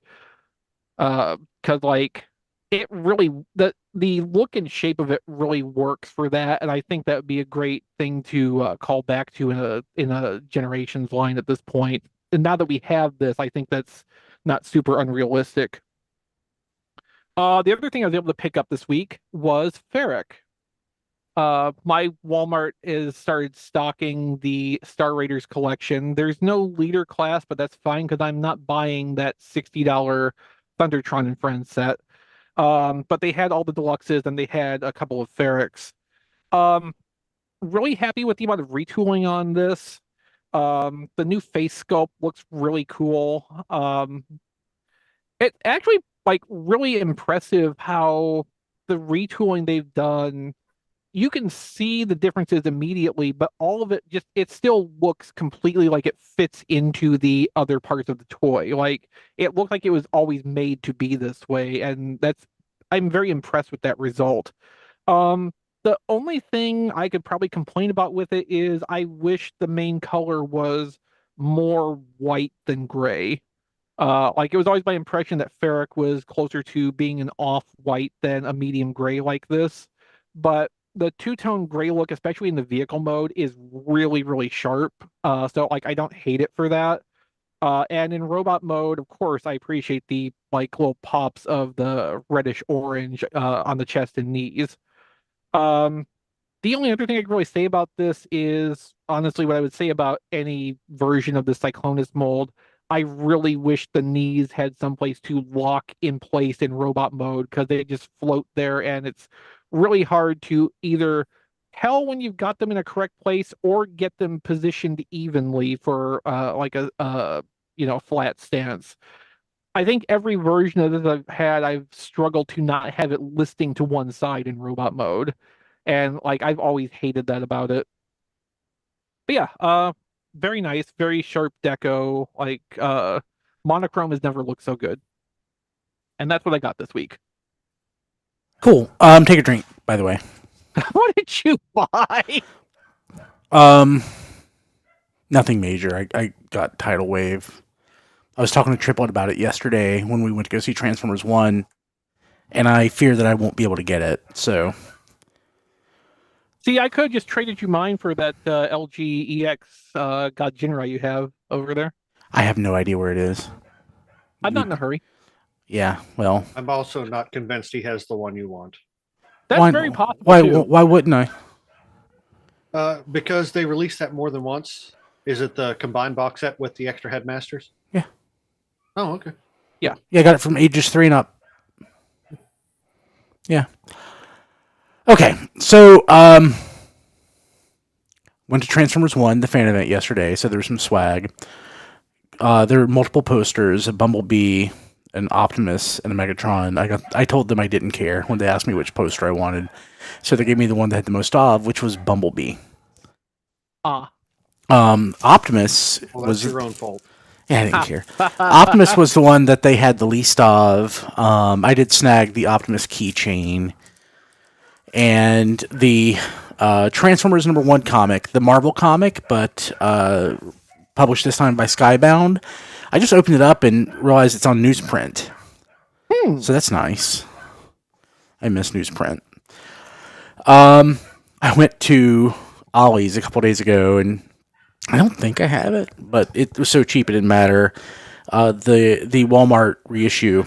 Because like it really the look and shape of it really works for that, and I think that would be a great thing to call back to in a Generations line at this point. And now that we have this, I think that's not super unrealistic. The other thing I was able to pick up this week was Ferric. My Walmart is started stocking the Star Raiders collection. There's no leader class, but that's fine because I'm not buying that $60 Thundertron and Friends set. But they had all the deluxes and they had a couple of Ferrics. Um, really happy with the amount of retooling on this. The new face sculpt looks really cool. It actually like really impressive how the retooling they've done. You can see the differences immediately, but all of it still looks completely like it fits into the other parts of the toy. Like it looked like it was always made to be this way, and I'm very impressed with that result. The only thing I could probably complain about with it is I wish the main color was more white than gray. Like it was always my impression that Ferric was closer to being an off-white than a medium gray like this. But the two-tone gray look, especially in the vehicle mode, is really, really sharp. So like I don't hate it for that. And in robot mode, of course, I appreciate the like little pops of the reddish orange on the chest and knees. Um, the only other thing I can really say about this is honestly what I would say about any version of the Cyclonus mold. I really wish the knees had someplace to lock in place in robot mode because they just float there and it's really hard to either tell when you've got them in a correct place or get them positioned evenly for like a flat stance. I think every version of this I've had, I've struggled to not have it listing to one side in robot mode. And like I've always hated that about it. But yeah, very nice, very sharp deco. Like monochrome has never looked so good. And that's what I got this week. Cool. Take a drink, by the way. What did you buy? Nothing major. I got Tidal Wave. I was talking to Triplet about it yesterday when we went to go see Transformers 1, and I fear that I won't be able to get it, so... See, I could have just traded you mine for that LG EX Godjinra you have over there. I have no idea where it is. I'm not in a hurry. Yeah, well... I'm also not convinced he has the one you want. That's very possible, too. Why wouldn't I? Because they released that more than once. Is it the combined box set with the extra headmasters? Yeah. Oh, okay. Yeah. Yeah, I got it from ages 3 and up. Yeah. Okay, so, went to Transformers 1, the fan event yesterday, so there was some swag. There were multiple posters, a Bumblebee, an Optimus, and a Megatron. I told them I didn't care when they asked me which poster I wanted, so they gave me the one that had the most of, which was Bumblebee. Optimus Well, that's was your own fault. Yeah, I didn't care. Optimus was the one that they had the least of. I did snag the Optimus keychain. And the Transformers #1 comic, the Marvel comic, but published this time by Skybound. I just opened it up and realized it's on newsprint. So that's nice. I miss newsprint. I went to Ollie's a couple days ago, and I don't think I have it, but it was so cheap it didn't matter. The Walmart reissue,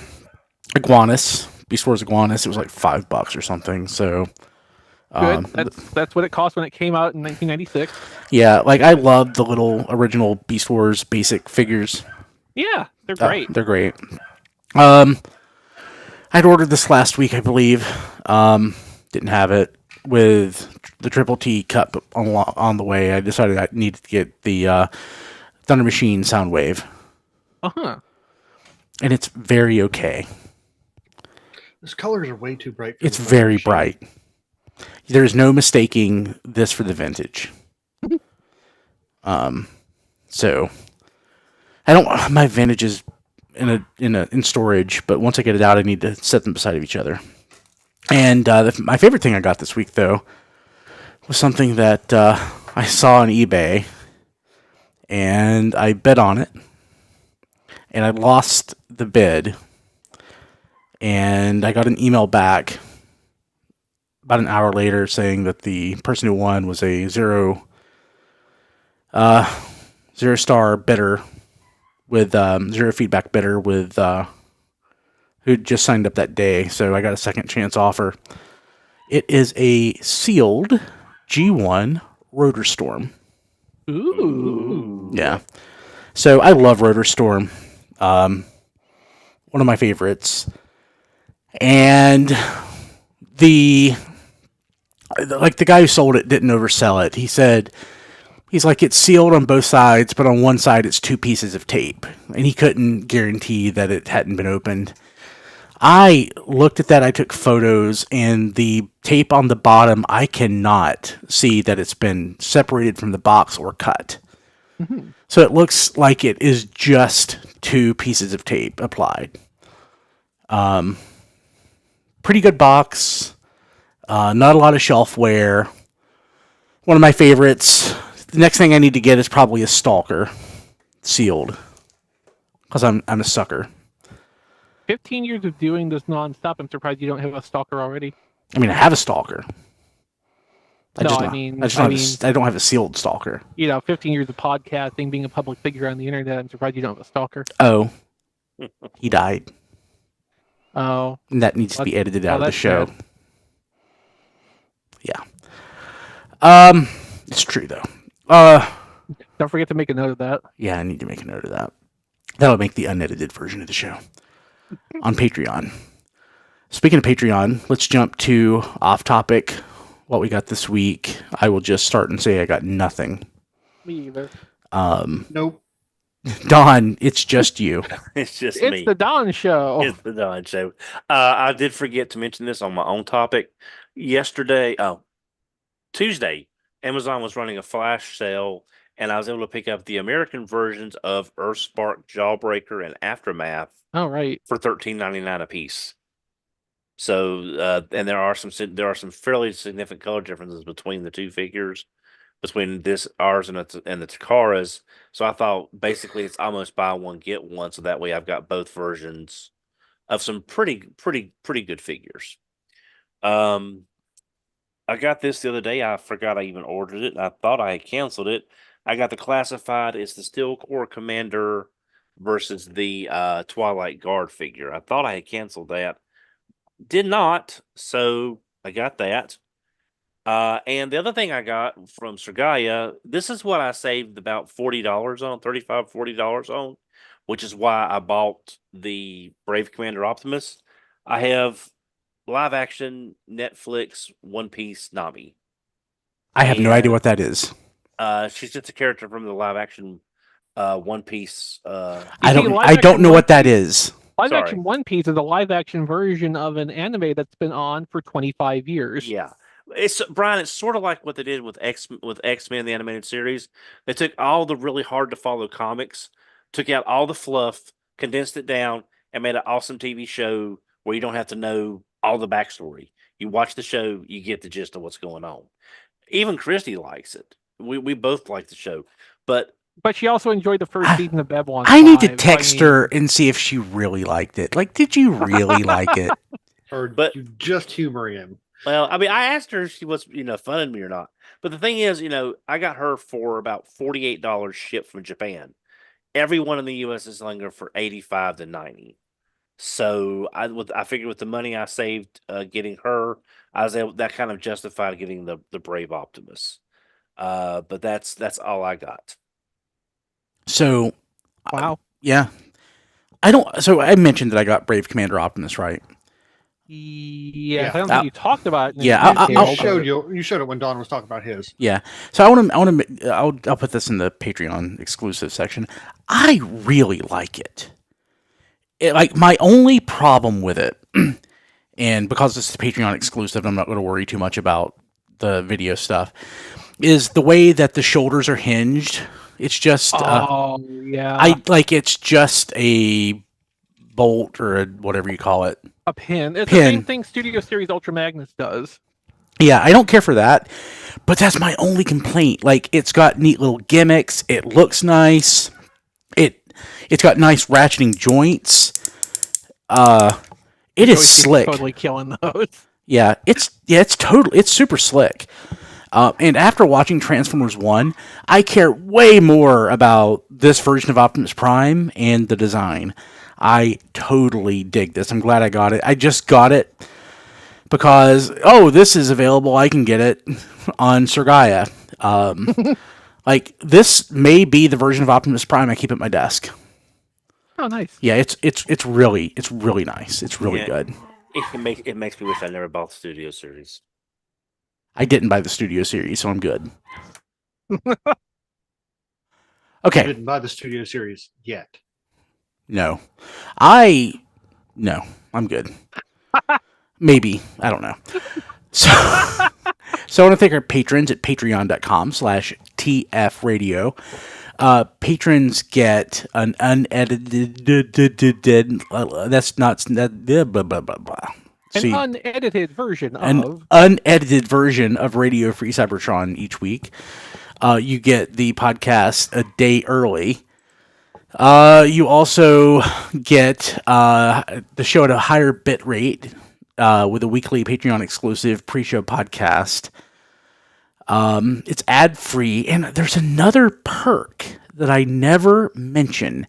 Iguanus, Beast Wars Iguanus, it was like $5 or something. So good. That's what it cost when it came out in 1996. Yeah, like I love the little original Beast Wars basic figures. Yeah, they're great. They're great. I'd ordered this last week, I believe. Didn't have it. With the Triple T Cup on the way, I decided I needed to get the Thunder Machine Soundwave. And it's very okay. Those colors are way too bright. It's very bright. There's no mistaking this for the vintage. So I don't. My vintage is in storage, but once I get it out, I need to set them beside of each other. And my favorite thing I got this week, though, was something that I saw on eBay, and I bet on it, and I lost the bid. and I got an email back about an hour later saying that the person who won was a zero star bidder with zero feedback bidder with who just signed up that day. So I got a second chance offer. It is a sealed G1 Rotor Storm. Ooh. Yeah. So I love Rotor Storm. One of my favorites. And the guy who sold it didn't oversell it. He's like, it's sealed on both sides, but on one side it's 2 pieces of tape. And he couldn't guarantee that it hadn't been opened. I looked at that, I took photos, and the tape on the bottom, I cannot see that it's been separated from the box or cut. Mm-hmm. So it looks like it is just 2 pieces of tape applied. Pretty good box. Not a lot of shelf wear. One of my favorites. The next thing I need to get is probably a Stalker. Sealed. Because I'm a sucker. 15 years of doing this nonstop. I'm surprised you don't have a Stalker already. I mean, I have a Stalker. I don't have a sealed Stalker. 15 years of podcasting, being a public figure on the internet, I'm surprised you don't have a Stalker. Oh. He died. Oh. And that needs to be edited out of the show. Sad. Yeah. It's true, though. Don't forget to make a note of that. Yeah, I need to make a note of that. That'll make the unedited version of the show. On Patreon. Speaking of Patreon, let's jump to off topic. What we got this week. I will just start and say I got nothing. Me either. Nope. Don, it's just you. It's just It's me. the Don Show. It's the Don Show. I did forget to mention this on my own topic. Tuesday, Amazon was running a flash sale, and I was able to pick up the American versions of Earthspark, Jawbreaker, and Aftermath All right. for $13.99 a piece. So, and there are some fairly significant color differences between the two figures, between ours and the Takara's. So I thought basically it's almost buy one get one. So that way I've got both versions of some pretty good figures. I got this the other day. I forgot I even ordered it. I thought I had canceled it. I got the classified. It's the Steel Core Commander versus the Twilight Guard figure. I thought I had canceled that. Did not. So I got that. And the other thing I got from Sergaya, this is what I saved about $40 on, $35, $40 on, which is why I bought the Brave Commander Optimus. I have live action Netflix One Piece Nami. I have no idea what that is. She's just a character from the live action One Piece. I don't know what that is. Live action One Piece is a live action version of an anime that's been on for 25 years. Yeah. It's Brian, it's sort of like what they did with X-Men, the animated series. They took all the really hard to follow comics, took out all the fluff, condensed it down, and made an awesome TV show where you don't have to know all the backstory. You watch the show, you get the gist of what's going on. Even Christy likes it. We both like the show. But she also enjoyed the first season of Babylon 5. I need to text her and see if she really liked it. Like, did you really like it? Or you just humor him? Well, I mean, I asked her if she was, funning me or not. But the thing is, I got her for about $48 shipped from Japan. Everyone in the U.S. is selling her for $85 to $90. So I figured with the money I saved getting her, that kind of justified getting the Brave Optimus. But that's all I got. So, wow, yeah, So I mentioned that I got Brave Commander Optimus, right? Yeah. I don't think you talked about it. You showed it when Don was talking about his. Yeah. So I'll put this in the Patreon exclusive section. I really like it. Like, my only problem with it, and because this is Patreon exclusive, I'm not going to worry too much about the video stuff, is the way that the shoulders are hinged. It's just it's just a bolt or whatever you call it. A pin. It's the same thing Studio Series Ultra Magnus does. Yeah, I don't care for that, but that's my only complaint. Like, it's got neat little gimmicks. It looks nice. It's got nice ratcheting joints. It is Joystick's slick. Totally killing those. Yeah, it's super slick. And after watching Transformers 1, I care way more about this version of Optimus Prime and the design. I totally dig this. I'm glad I got it. I just got it because, this is available. I can get it on Sergaia. Like, this may be the version of Optimus Prime I keep at my desk. Oh, nice. Yeah, it's really nice. It's really Yeah. good. It makes me wish I never bought the Studio Series. I didn't buy the Studio Series, so I'm good. Okay. I didn't buy the Studio Series yet. No. I'm good. Maybe. I don't know. So I want to thank our patrons at patreon.com/tfradio. Patrons get an unedited, that's not, blah, blah, blah, blah. An unedited version an unedited version of Radio Free Cybertron each week. You get the podcast a day early. You also get the show at a higher bit rate with a weekly Patreon exclusive pre-show podcast. It's ad-free, and there's another perk that I never mention,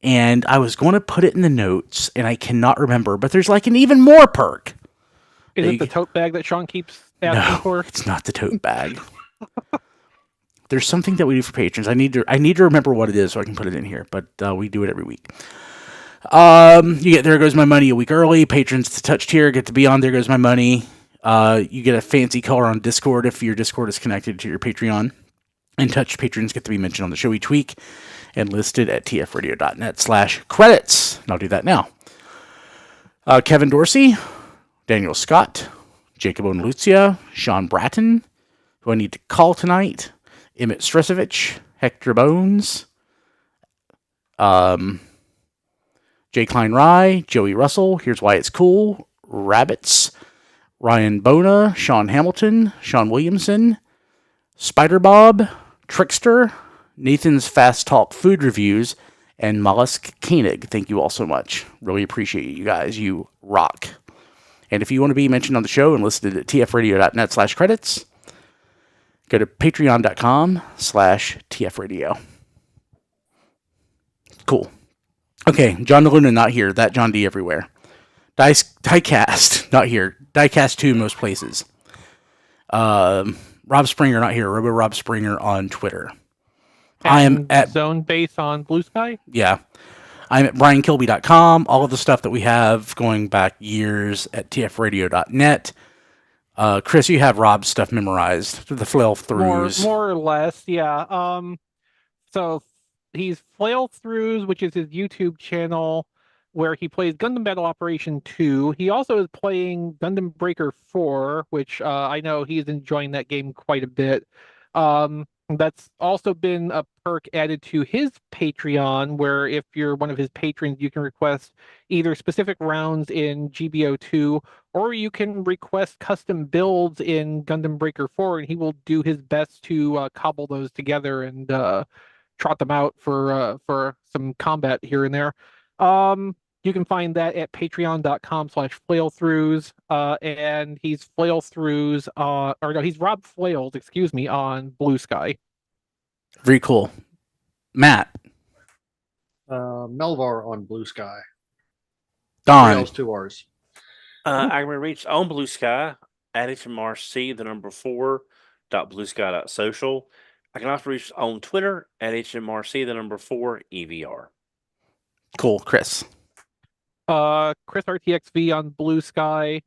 and I was going to put it in the notes, and I cannot remember, but there's like an even more perk. Is it the tote bag that Sean keeps asking for? It's not the tote bag. There's something that we do for patrons. I need to remember what it is so I can put it in here, but we do it every week. You get There Goes My Money a week early. Patrons to touch tier get to be on There Goes My Money. You get a fancy color on Discord if your Discord is connected to your Patreon. And touch patrons get to be mentioned on the show each week and listed at tfradio.net/credits. And I'll do that now. Kevin Dorsey, Daniel Scott, Jacob Lucia, Sean Bratton, who I need to call tonight, Emmett Stresovich, Hector Bones, Jay Klein Rye, Joey Russell, Here's Why It's Cool, Rabbits, Ryan Bona, Sean Hamilton, Sean Williamson, Spider Bob, Trickster, Nathan's Fast Talk Food Reviews, and Mollusk Koenig. Thank you all so much. Really appreciate you guys. You rock. And if you want to be mentioned on the show and listed at tfradio.net/credits, go to patreon.com/tfradio. Cool. Okay, John DeLuna not here. That John D everywhere. Diecast not here. Diecast 2 most places. Rob Springer not here. Robo Rob Springer on Twitter. I am at Zone Base on Blue Sky. Yeah. I'm at briankilby.com. All of the stuff that we have going back years at tfradio.net. Chris, you have Rob's stuff memorized. The flail throughs. More or less, yeah. So he's Flail Throughs, which is his YouTube channel where he plays Gundam Battle Operation 2. He also is playing Gundam Breaker 4, which I know he's enjoying that game quite a bit. That's also been a perk added to his Patreon, where if you're one of his patrons, you can request either specific rounds in GBO2, or you can request custom builds in Gundam Breaker 4, and he will do his best to cobble those together and trot them out for some combat here and there. You can find that at patreon.com/flailthroughs, and he's Flailthroughs, he's Rob Flails, excuse me, on Blue Sky. Very cool. Matt. Melvar on Blue Sky. Don. 3 L's, 2 R's. I can reach on Blue Sky, Edition Arcee, the number 4.bluesky.social. I can also reach on Twitter, Edition Arcee, the number 4 EVR. Cool. Chris. Chris RTXV on Blue Sky.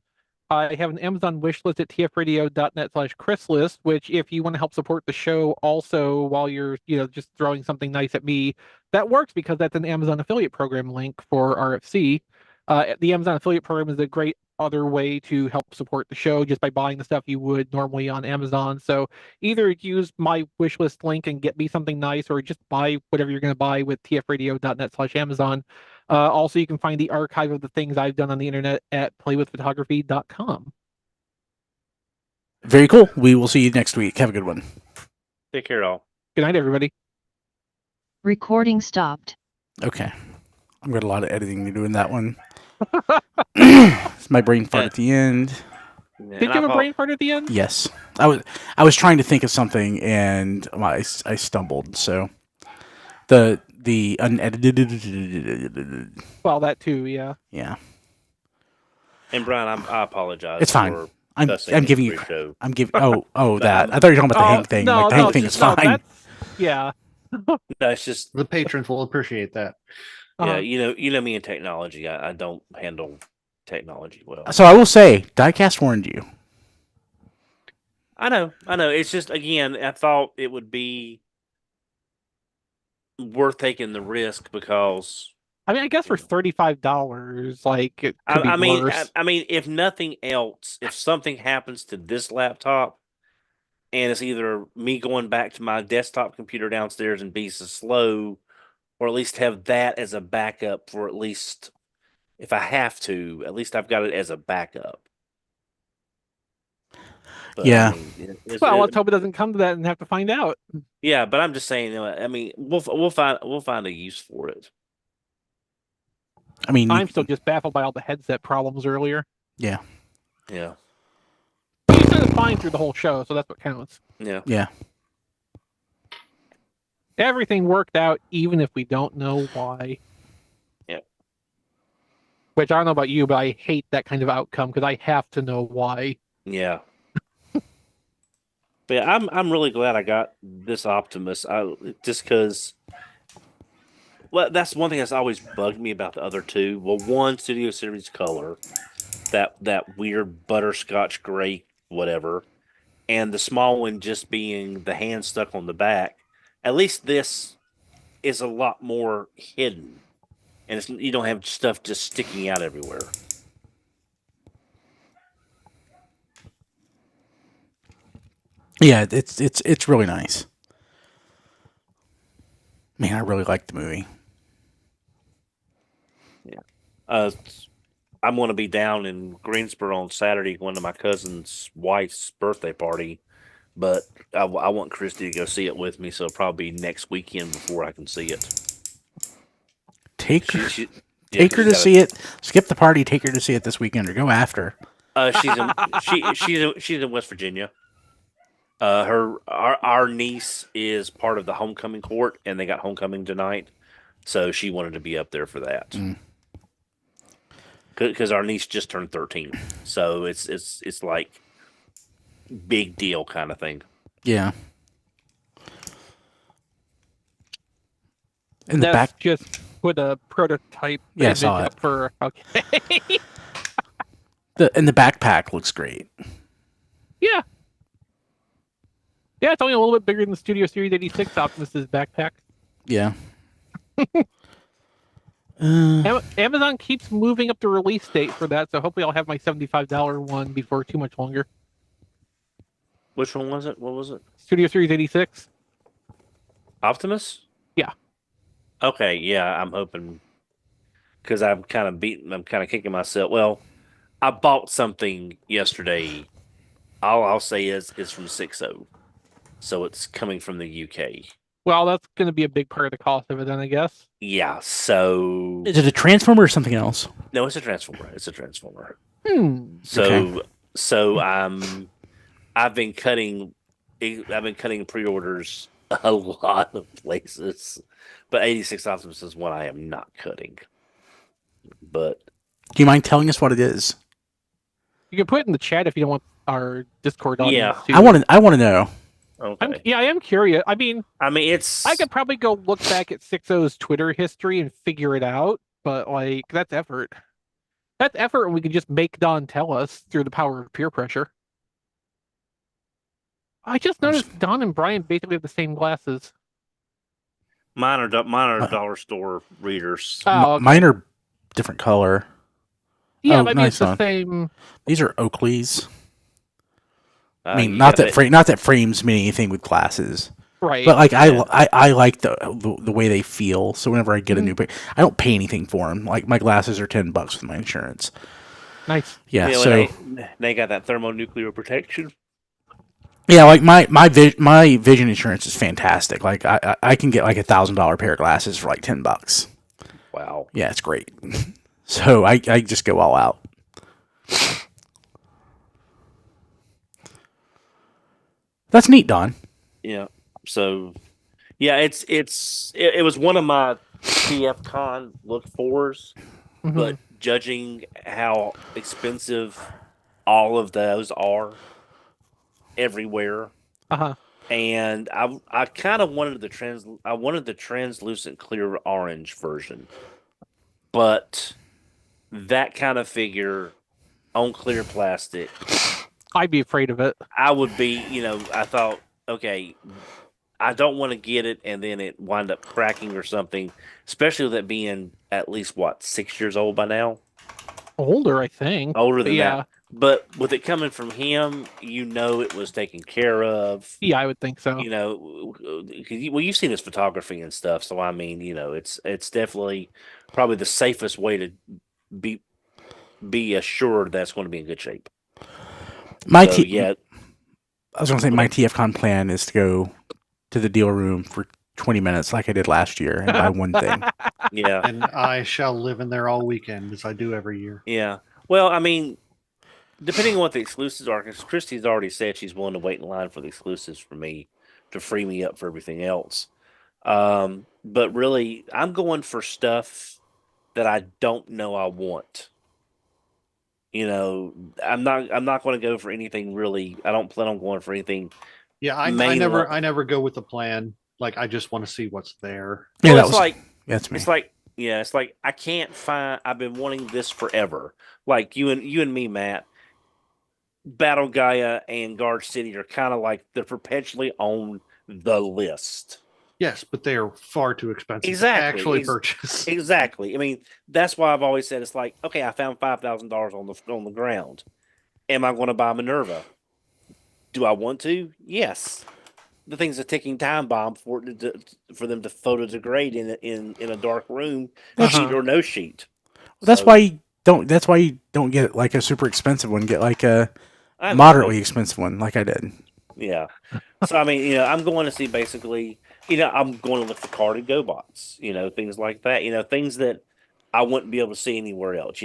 I have an Amazon wish list at tfradio.net/chrislist, which if you want to help support the show also while you're, just throwing something nice at me, that works because that's an Amazon affiliate program link for RFC. The Amazon affiliate program is a great other way to help support the show just by buying the stuff you would normally on Amazon. So either use my wish list link and get me something nice, or just buy whatever you're going to buy with tfradio.net/Amazon. Also, you can find the archive of the things I've done on the internet at playwithphotography.com. Very cool. We will see you next week. Have a good one. Take care, all. Good night, everybody. Recording stopped. Okay. I've got a lot of editing to do in that one. My brain fart at the end. Yeah, Did you have a brain fart at the end? Yes, I was trying to think of something and I stumbled. So the unedited. Well, that too, yeah. Yeah, And Brian, I apologize. it's fine. For I'm cussing giving in you. pre-show. I'm giving. Oh, that. I thought you were talking about the Hank thing. No, Like the no, Hank thing is no, fine. that's, yeah. No, it's just The patrons will appreciate that. yeah. Uh-huh. You know me in technology. I don't handle technology well. So I will say, Diecast warned you. I know. It's just again, I thought it would be worth taking the risk because I mean, I guess for $35, like it could I be mean, worse. I mean, if nothing else, if something happens to this laptop, and it's either me going back to my desktop computer downstairs and be so slow, or at least have that as a backup for at least if I have to, at least I've got it as a backup. But, Yeah. I mean, Well, let's hope it doesn't come to that and have to find out. yeah, but I'm just saying. I mean, we'll find a use for it. I mean, I'm still just baffled by all the headset problems earlier. yeah, Yeah, But you sounded fine through the whole show, so that's what counts. yeah. yeah. Everything worked out, even if we don't know why. Yep. Which I don't know about you, but I hate that kind of outcome because I have to know why. Yeah. But yeah, I'm really glad I got this Optimus. Just because. Well, that's one thing that's always bugged me about the other two. Well, one Studio Series color, that weird butterscotch gray, whatever, and the small one just being the hand stuck on the back. At least this is a lot more hidden, and you don't have stuff just sticking out everywhere. Yeah, it's really nice. Man, I really like the movie. I'm going to be down in Greensboro on Saturday going to my cousin's wife's birthday party, but I want Christy to go see it with me, so it'll probably be next weekend before I can see it. Take her Yeah, to see it. Skip the party. Take her to see it this weekend, or go after. She's in West Virginia. Our niece is part of the homecoming court, and they got homecoming tonight, so she wanted to be up there for that. Because our niece just turned 13, so it's like big deal kind of thing. Yeah. In the That's back, just put a prototype Yeah, I image saw up it. for okay. the backpack looks great. Yeah. Yeah, it's only a little bit bigger than the Studio Series 86 Optimus's backpack. Yeah. Amazon keeps moving up the release date for that, so hopefully I'll have my $75 one before too much longer. Which one was it? What was it? Studio Series 86. Optimus? Yeah. Okay, yeah, I'm hoping because I'm kind of kicking myself. Well, I bought something yesterday. All I'll say is it's from 6.0, so it's coming from the UK. Well, that's going to be a big part of the cost of it, then, I guess. Yeah, so Is it a Transformer or something else? no, it's a Transformer. It's a Transformer. So, Okay. So I've been cutting pre-orders a lot of places, but 86 Optimus is one I am not cutting. But Do you mind telling us what it is? you can put it in the chat if you don't want our Discord audience Yeah. to. I want to know. okay, I am curious. I mean, I mean it's I could probably go look back at 6.0's Twitter history and figure it out, but like that's effort. That's effort, and we can just make Don tell us through the power of peer pressure. I just noticed Don and Brian basically have the same glasses. mine are dollar store readers. Oh, okay. Mine are different color. Yeah, Oh, but I mean nice it's the one. same. These are Oakleys. I mean, You not got that frames mean anything with glasses, Right. but like Yeah. I like the way they feel. So whenever I get a new pair, I don't pay anything for them. Like my glasses are $10 with my insurance. Nice. Yeah. Yeah, So they got that thermonuclear protection. yeah, like my vision insurance is fantastic. Like I can get like $1,000 pair of glasses for like $10. Wow. Yeah, it's great. So I just go all out. That's neat, Don. Yeah. So, yeah, it was one of my TFCon look fors, Mhm. but judging how expensive all of those are everywhere, Uh-huh. and I kind of wanted the translucent clear orange version, but that kind of figure on clear plastic, I'd be afraid of it. I would be, I thought, okay, I don't want to get it and then it wind up cracking or something, especially with it being at least, 6 years old by now? Older, I think. Older But than yeah. that. But with it coming from him, it was taken care of. Yeah, I would think so. You've seen his photography and stuff, so I mean, it's definitely probably the safest way to be assured that's going to be in good shape. My So, yeah, I was going to say my TFCon plan is to go to the deal room for 20 minutes like I did last year and buy one thing. yeah, And I shall live in there all weekend, as I do every year. yeah. Well, I mean, depending on what the exclusives are, because Christy's already said she's willing to wait in line for the exclusives for me to free me up for everything else. But really, I'm going for stuff that I don't know I want. I'm not going to go for anything really. I don't plan on going for anything. Yeah, I never go with the plan. Like, I just want to see what's there. Yeah, Well, that's me. it's like I can't find. I've been wanting this forever. Like you and me, Matt. Battle Gaia and Guard City are kind of like they're perpetually on the list. Yes, but they are far too expensive Exactly. to actually purchase. Exactly. I mean, that's why I've always said it's like, okay, I found $5,000 on the ground. Am I going to buy Minerva? Do I want to? Yes. The thing's a ticking time bomb for them to photo degrade in a dark room, sheet or no sheet. That's why you don't get like a super expensive one. Get like a moderately expensive one, like I did. Yeah. So I mean, I'm going to see basically, I'm going to look for carded GoBots, things like that, things that I wouldn't be able to see anywhere else.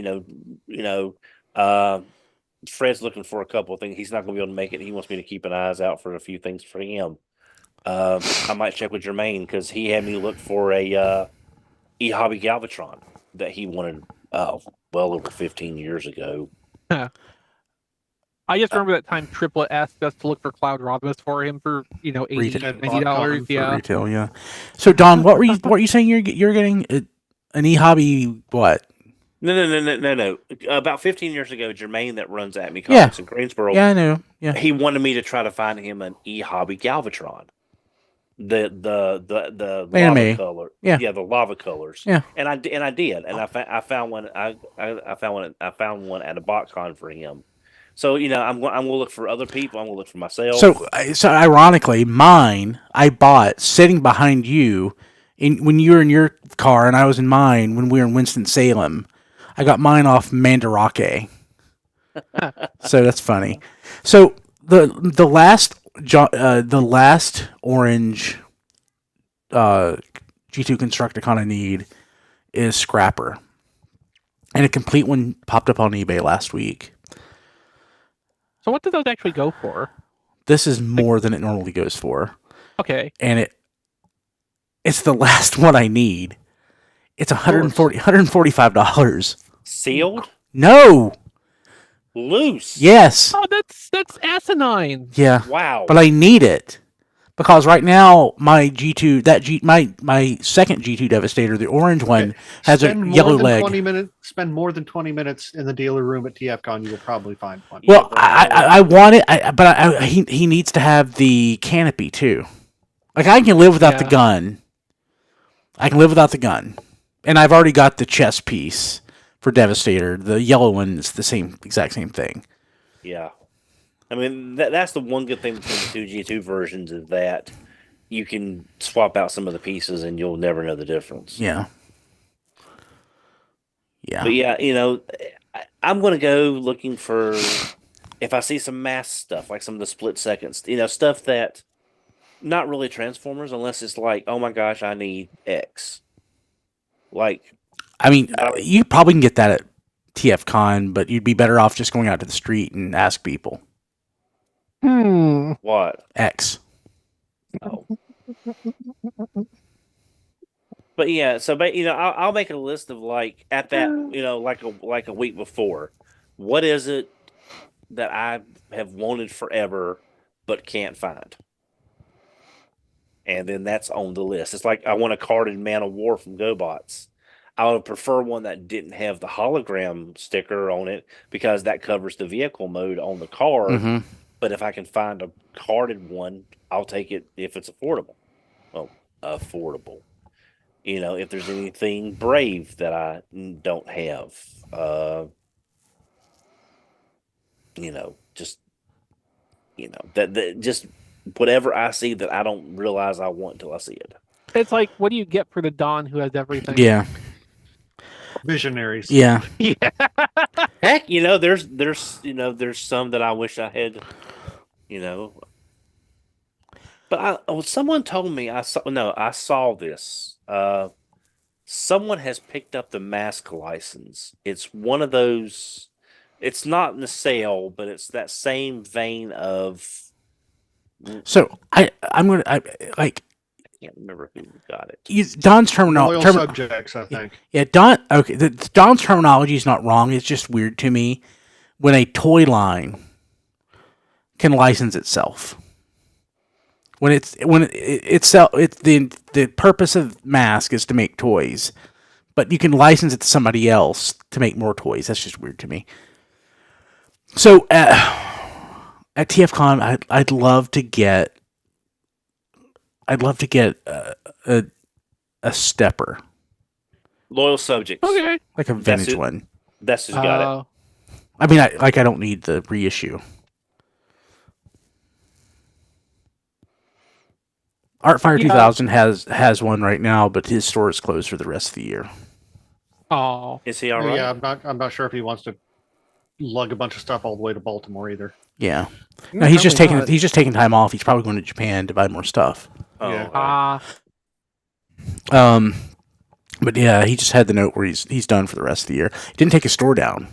Fred's looking for a couple of things. He's not going to be able to make it. He wants me to keep an eyes out for a few things for him. I might check with Jermaine because he had me look for a eHobby Galvatron that he wanted well over 15 years ago. I just remember that time Triplet asked us to look for Cloud Rodimus for him for $80, $90. Yeah, retail. Yeah. So Don, what were you saying? You're getting an eHobby what? No. About 15 years ago, Jermaine that runs Acme Comics in Greensboro. Yeah, I know. Yeah. He wanted me to try to find him an eHobby Galvatron. The lava color. Yeah. Yeah, the lava colors. Yeah. And I did. And I found one I found one at a BoxCon for him. So, I'm going to look for other people. I'm going to look for myself. So ironically, mine I bought sitting behind you when you were in your car and I was in mine when we were in Winston-Salem. I got mine off Mandarake. So that's funny. So the last orange G2 Constructicon I need is Scrapper. And a complete one popped up on eBay last week. So what do those actually go for? This is more than it normally goes for. Okay. And it's the last one I need. It's $145. Sealed? No. Loose. Yes. Oh, that's asinine. Yeah. Wow. But I need it. Because right now my G2 my second G2 Devastator, the orange one, has a yellow leg. Spend more than 20 minutes in the dealer room at TFCon, you will probably find one. Well, I want it, but he needs to have the canopy too. Like I can live without the gun. And I've already got the chest piece for Devastator. The yellow one is the exact same thing. Yeah. I mean, that's the one good thing between the two G2 versions is that you can swap out some of the pieces and you'll never know the difference. Yeah. Yeah. But yeah, I'm going to go looking for, if I see some mass stuff, like some of the split seconds, stuff that not really Transformers unless it's like, oh my gosh, I need X. Like, I mean, you probably can get that at TFCon, but you'd be better off just going out to the street and ask people. What? X. Oh. But yeah, so I'll make a list of like at that like a week before, what is it that I have wanted forever but can't find, and then that's on the list. It's like I want a carded Man of War from GoBots. I would prefer one that didn't have the hologram sticker on it because that covers the vehicle mode on the card. Mm-hmm. But if I can find a carded one, I'll take it if it's affordable. Well, affordable. If there's anything Brave that I don't have, just whatever I see that I don't realize I want until I see it. It's like, what do you get for the Don who has everything? Yeah. Visionaries. Yeah. Yeah. Heck, there's some that I wish I had, But someone told me I saw this. Someone has picked up the mask license. It's one of those. It's not in the sale, but it's that same vein of. So I can't remember who got it. Don's Loyal terminology. subjects, I think. Yeah, Don. Okay, Don's terminology is not wrong. It's just weird to me when a toy line can license itself. The purpose of Mask is to make toys, but you can license it to somebody else to make more toys. That's just weird to me. So at TFCon, I'd love to get a stepper, Loyal subjects. Okay. like a vintage one. That's who's got it. I mean, I don't need the reissue. Artfire 2000 has one right now, but his store is closed for the rest of the year. Oh. Is he all right? Yeah, I'm not sure if he wants to lug a bunch of stuff all the way to Baltimore either. Yeah. No, he's just taking time off. He's probably going to Japan to buy more stuff. Oh, Yeah. But yeah, he just had the note where he's done for the rest of the year. He didn't take his store down.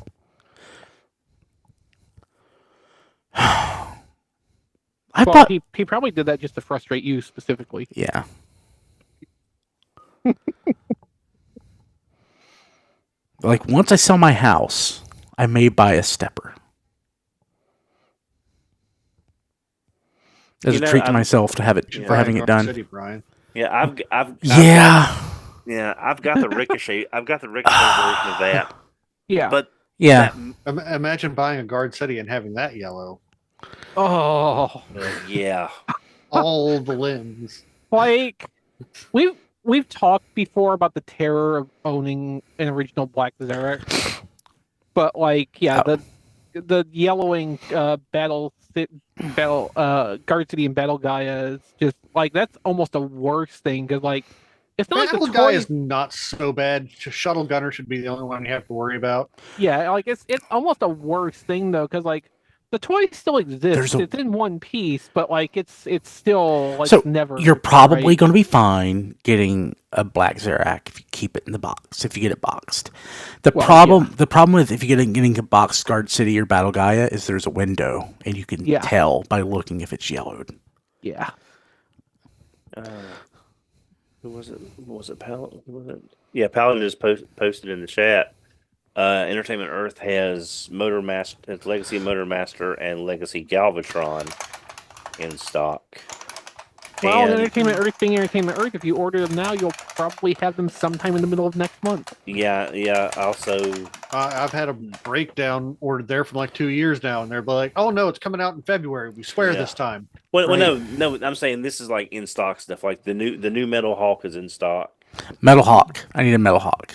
He probably did that just to frustrate you specifically. Yeah. Like, once I sell my house, I may buy a stepper. As a treat to myself to have it for having it done. City, Brian. Yeah, I've got the Ricochet. I've got the Ricochet version of that. Yeah. But yeah. Imagine buying a Guard City and having that yellow. Oh. Yeah. All the limbs. Like, we've talked before about the terror of owning an original Black Xerax. But like, yeah, the yellowing Guard City and Battle Gaia is just like, that's almost a worse thing because like it's not Battle like the Gaia toy is not so bad. Shuttle Gunner should be the only one you have to worry about. Yeah, like it's almost a worse thing though because like the toy still exists. It's in one piece, but like it's still like so never. You're probably going to be fine getting a Black Xerac if you keep it in the box. If you get it boxed, the problem with if you're getting a boxed Guard City or Battle Gaia is there's a window and you can tell by looking if it's yellowed. Yeah. Who was it? Was it Paladin? Yeah, Paladin just posted in the chat. Entertainment Earth has Legacy Motormaster and Legacy Galvatron in stock. Well, Entertainment Earth being Entertainment Earth, if you order them now, you'll probably have them sometime in the middle of next month. Yeah. Also, I've had a breakdown ordered there for like 2 years now, and they're like, "Oh no, it's coming out in February. We swear this time." Well, no. I'm saying this is like in stock stuff. Like the new Metal Hawk is in stock. Metal Hawk. I need a Metal Hawk.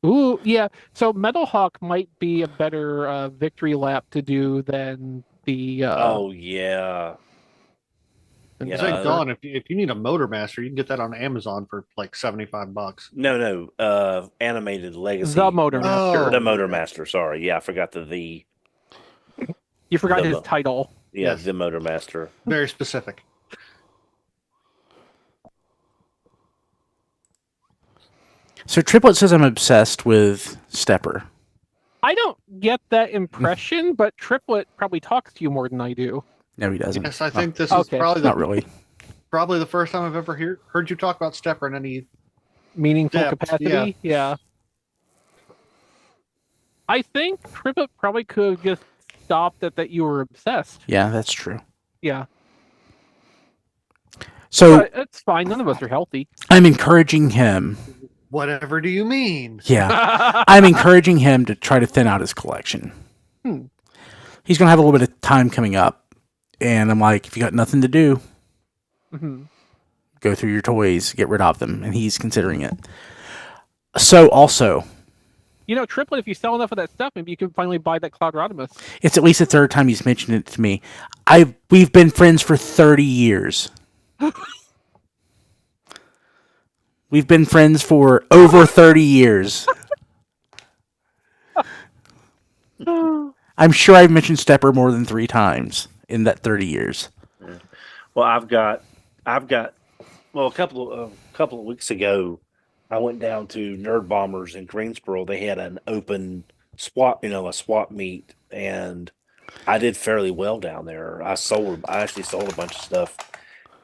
Ooh, yeah. So Metal Hawk might be a better victory lap to do than the. Oh yeah. It's like Dawn. If you need a Motormaster, you can get that on Amazon for like $75. No. Animated Legacy. The Motormaster. The Motormaster. Sorry. Yeah, I forgot the. You forgot his title. Yeah, Yes. the Motormaster. Very specific. So Triplet says I'm obsessed with Stepper. I don't get that impression, but Triplet probably talks to you more than I do. No, he doesn't. Yes, I Not- think this Okay. is probably not really. probably the first time I've ever heard you talk about Stepper in any. Meaningful Depth, capacity. Yeah. I think Triplet probably could have just stopped at that you were obsessed. Yeah, that's true. Yeah. So But it's fine. None of us are healthy. I'm encouraging him. Whatever do you mean? Yeah, I'm encouraging him to try to thin out his collection. He's going to have a little bit of time coming up. And I'm like, if you got nothing to do, go through your toys, get rid of them. And he's considering it. So also, You know, Triplet, if you sell enough of that stuff, maybe you can finally buy that Cloud Rodimus. it's at least the third time he's mentioned it to me. We've been friends for 30 years. We've been friends for over 30 years. I'm sure I've mentioned Stepper more than 3 times in that 30 years. Well, I've got. Well, a couple of weeks ago, I went down to Nerd Bombers in Greensboro. They had an open swap, a swap meet, and I did fairly well down there. I actually sold a bunch of stuff,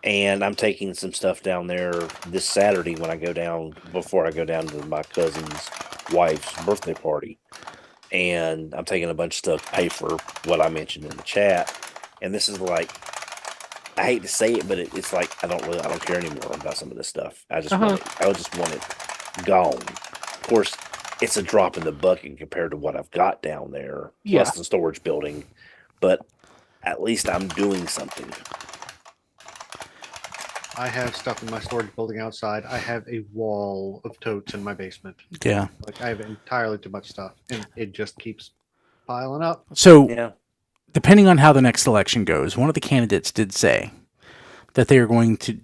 and I'm taking some stuff down there this Saturday when I go down, before I go down to my cousin's wife's birthday party. And I'm taking a bunch of stuff to pay for what I mentioned in the chat. And this is like, I hate to say it, but it's like I don't care anymore about some of this stuff. I just want it gone. Of course, it's a drop in the bucket compared to what I've got down there, plus the storage building. But at least I'm doing something. I have stuff in my storage building outside. I have a wall of totes in my basement. Yeah. Like I have entirely too much stuff, and it just keeps piling up. So, depending on how the next election goes, one of the candidates did say that they are going to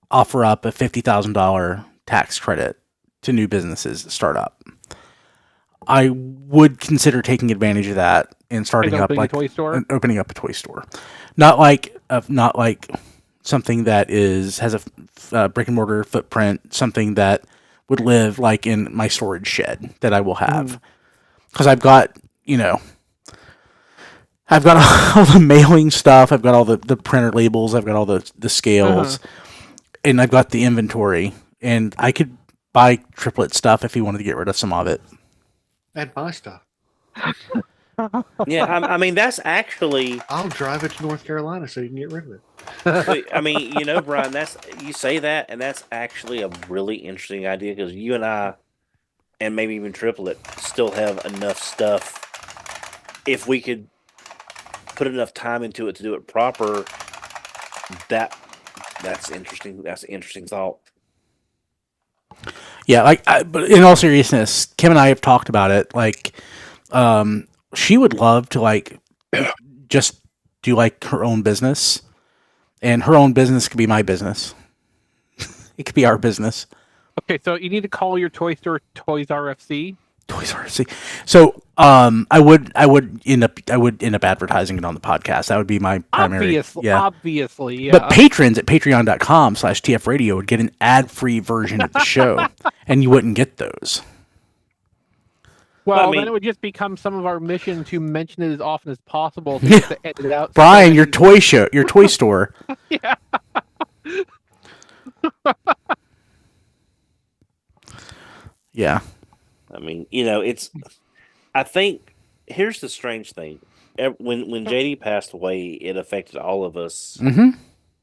offer up a $50,000 tax credit to new businesses that start up. I would consider taking advantage of that and starting up like opening up a toy store, not like something that has a brick and mortar footprint, something that would live like in my storage shed that I will have, because I've got all the mailing stuff, I've got all the printer labels, I've got all the scales, and I've got the inventory, and I could buy Triplet stuff if he wanted to get rid of some of it. And my stuff. Yeah, I mean, that's actually. I'll drive it to North Carolina so you can get rid of it. I mean, Brian, you say that, and that's actually a really interesting idea, because you and I, and maybe even Triplet, still have enough stuff. If we could put enough time into it to do it proper, that's interesting. That's an interesting thought. Yeah, but in all seriousness, Kim and I have talked about it. Like, she would love to just do her own business, and her own business could be my business. It could be our business. Okay, so you need to call your toy store Toys RFC. Toys RFC. So, I would end up advertising it on the podcast. That would be my primary. Obviously, yeah. But patrons at patreon.com/TF Radio would get an ad-free version of the show, and you wouldn't get those. Well, then it would just become some of our mission to mention it as often as possible to edit it out. Brian, your toy store. Yeah. Yeah. I mean, I think here's the strange thing. When JD passed away, it affected all of us. Mm-hmm.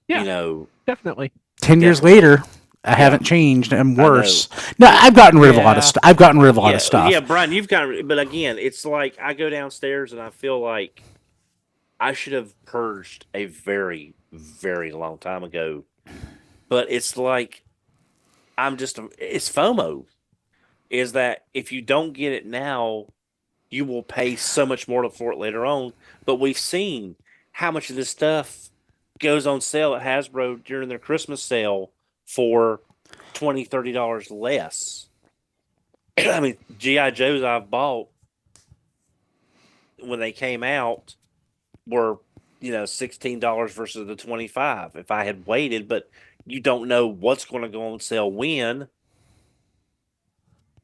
Yeah, definitely. 10 years later, I haven't changed. I'm worse. No, I've gotten rid of a lot of stuff. I've gotten rid of a lot of stuff. Yeah, Brian, but again, it's like I go downstairs and I feel like I should have purged a very, very long time ago. But it's like it's FOMO. Is that if you don't get it now, you will pay so much more for it later on. But we've seen how much of this stuff goes on sale at Hasbro during their Christmas sale for $20, $30 less. I mean, G.I. Joes I've bought when they came out were, $16 versus the $25 if I had waited, but you don't know what's going to go on sale when.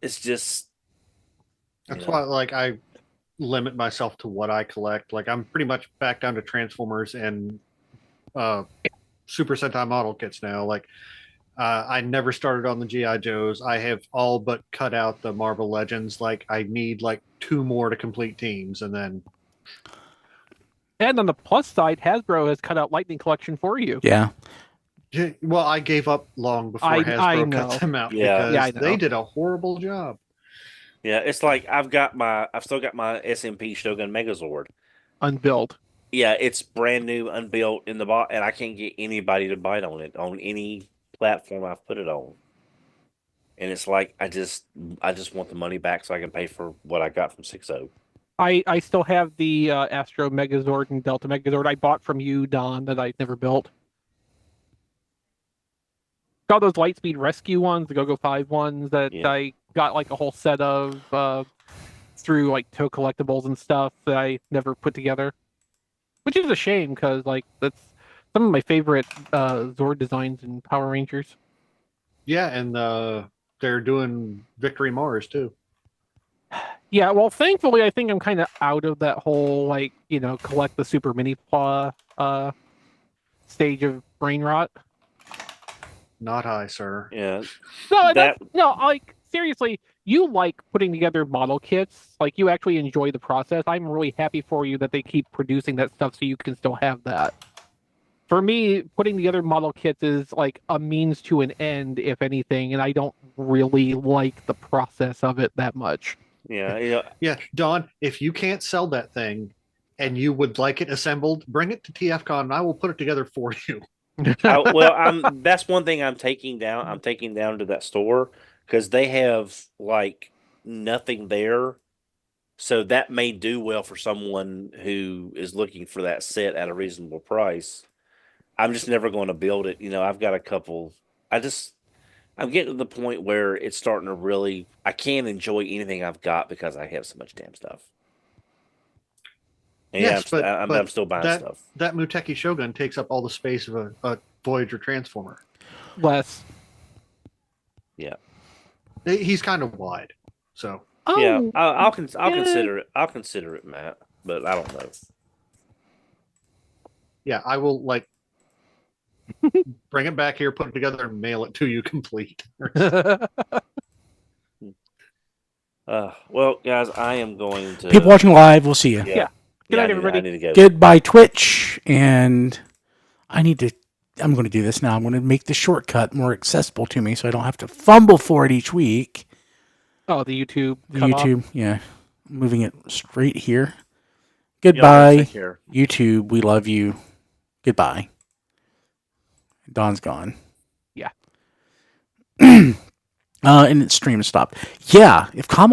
It's just That's why, limit myself to what I collect. Like I'm pretty much back down to Transformers and Super Sentai model kits now. Like I never started on the GI Joes. I have all but cut out the Marvel Legends. Like I need like 2 more to complete teams, and then. And on the plus side, Hasbro has cut out Lightning Collection for you. Yeah. Yeah, well, I gave up long before I Hasbro know. cut them out Yeah. because Yeah, I know. they did a horrible job. Yeah, it's like I've still got my SMP Shogun Megazord. Unbuilt. Yeah, it's brand new, unbuilt in the box, and I can't get anybody to bite on it on any platform I've put it on. And it's like I just want the money back so I can pay for what I got from 6.0. I still have the Astro Megazord and Delta Megazord I bought from you, Don, that I never built. Got those Lightspeed Rescue ones, the Go-Go 5 ones that Yeah. I got like a whole set of through like Toe Collectibles and stuff that I never put together. Which is a shame because like that's some of my favorite Zord designs in Power Rangers. Yeah, and they're doing Victory Mars too. Yeah, well, thankfully, I think I'm kind of out of that whole like collect the super mini stage of brain rot. Not I, sir. Yeah. No, That- no, like seriously, you like putting together model kits. Like you actually enjoy the process. I'm really happy for you that they keep producing that stuff so you can still have that. For me, putting together model kits is like a means to an end, if anything, and I don't really like the process of it that much. Yeah. Yeah, Don, if you can't sell that thing and you would like it assembled, bring it to TFCon and I will put it together for you. That's one thing I'm taking down. I'm taking down to that store because they have like nothing there. So that may do well for someone who is looking for that set at a reasonable price. I'm just never going to build it. I've got a couple. I'm getting to the point where it's starting to really, I can't enjoy anything I've got because I have so much damn stuff. And Yes, I'm still buying stuff. That Muteki Shogun takes up all the space of a Voyager Transformer. Less. Yeah. He's kind of wide, so. Oh, Yeah, I'll yeah. consider it. I'll consider it, Matt. But I don't know. Yeah, I will bring it back here, put it together, and mail it to you complete. Well, guys, I am going to. People watching live, we'll see you. Yeah. Good night, everybody. I need to go. Goodbye, Twitch. And I'm going to do this now. I'm going to make the shortcut more accessible to me so I don't have to fumble for it each week. Oh, the YouTube. The cutoff. YouTube, yeah. I'm moving it straight here. Y'all Goodbye, take care. YouTube. We love you. Goodbye. Don's gone. Yeah. And its stream stopped. Yeah, if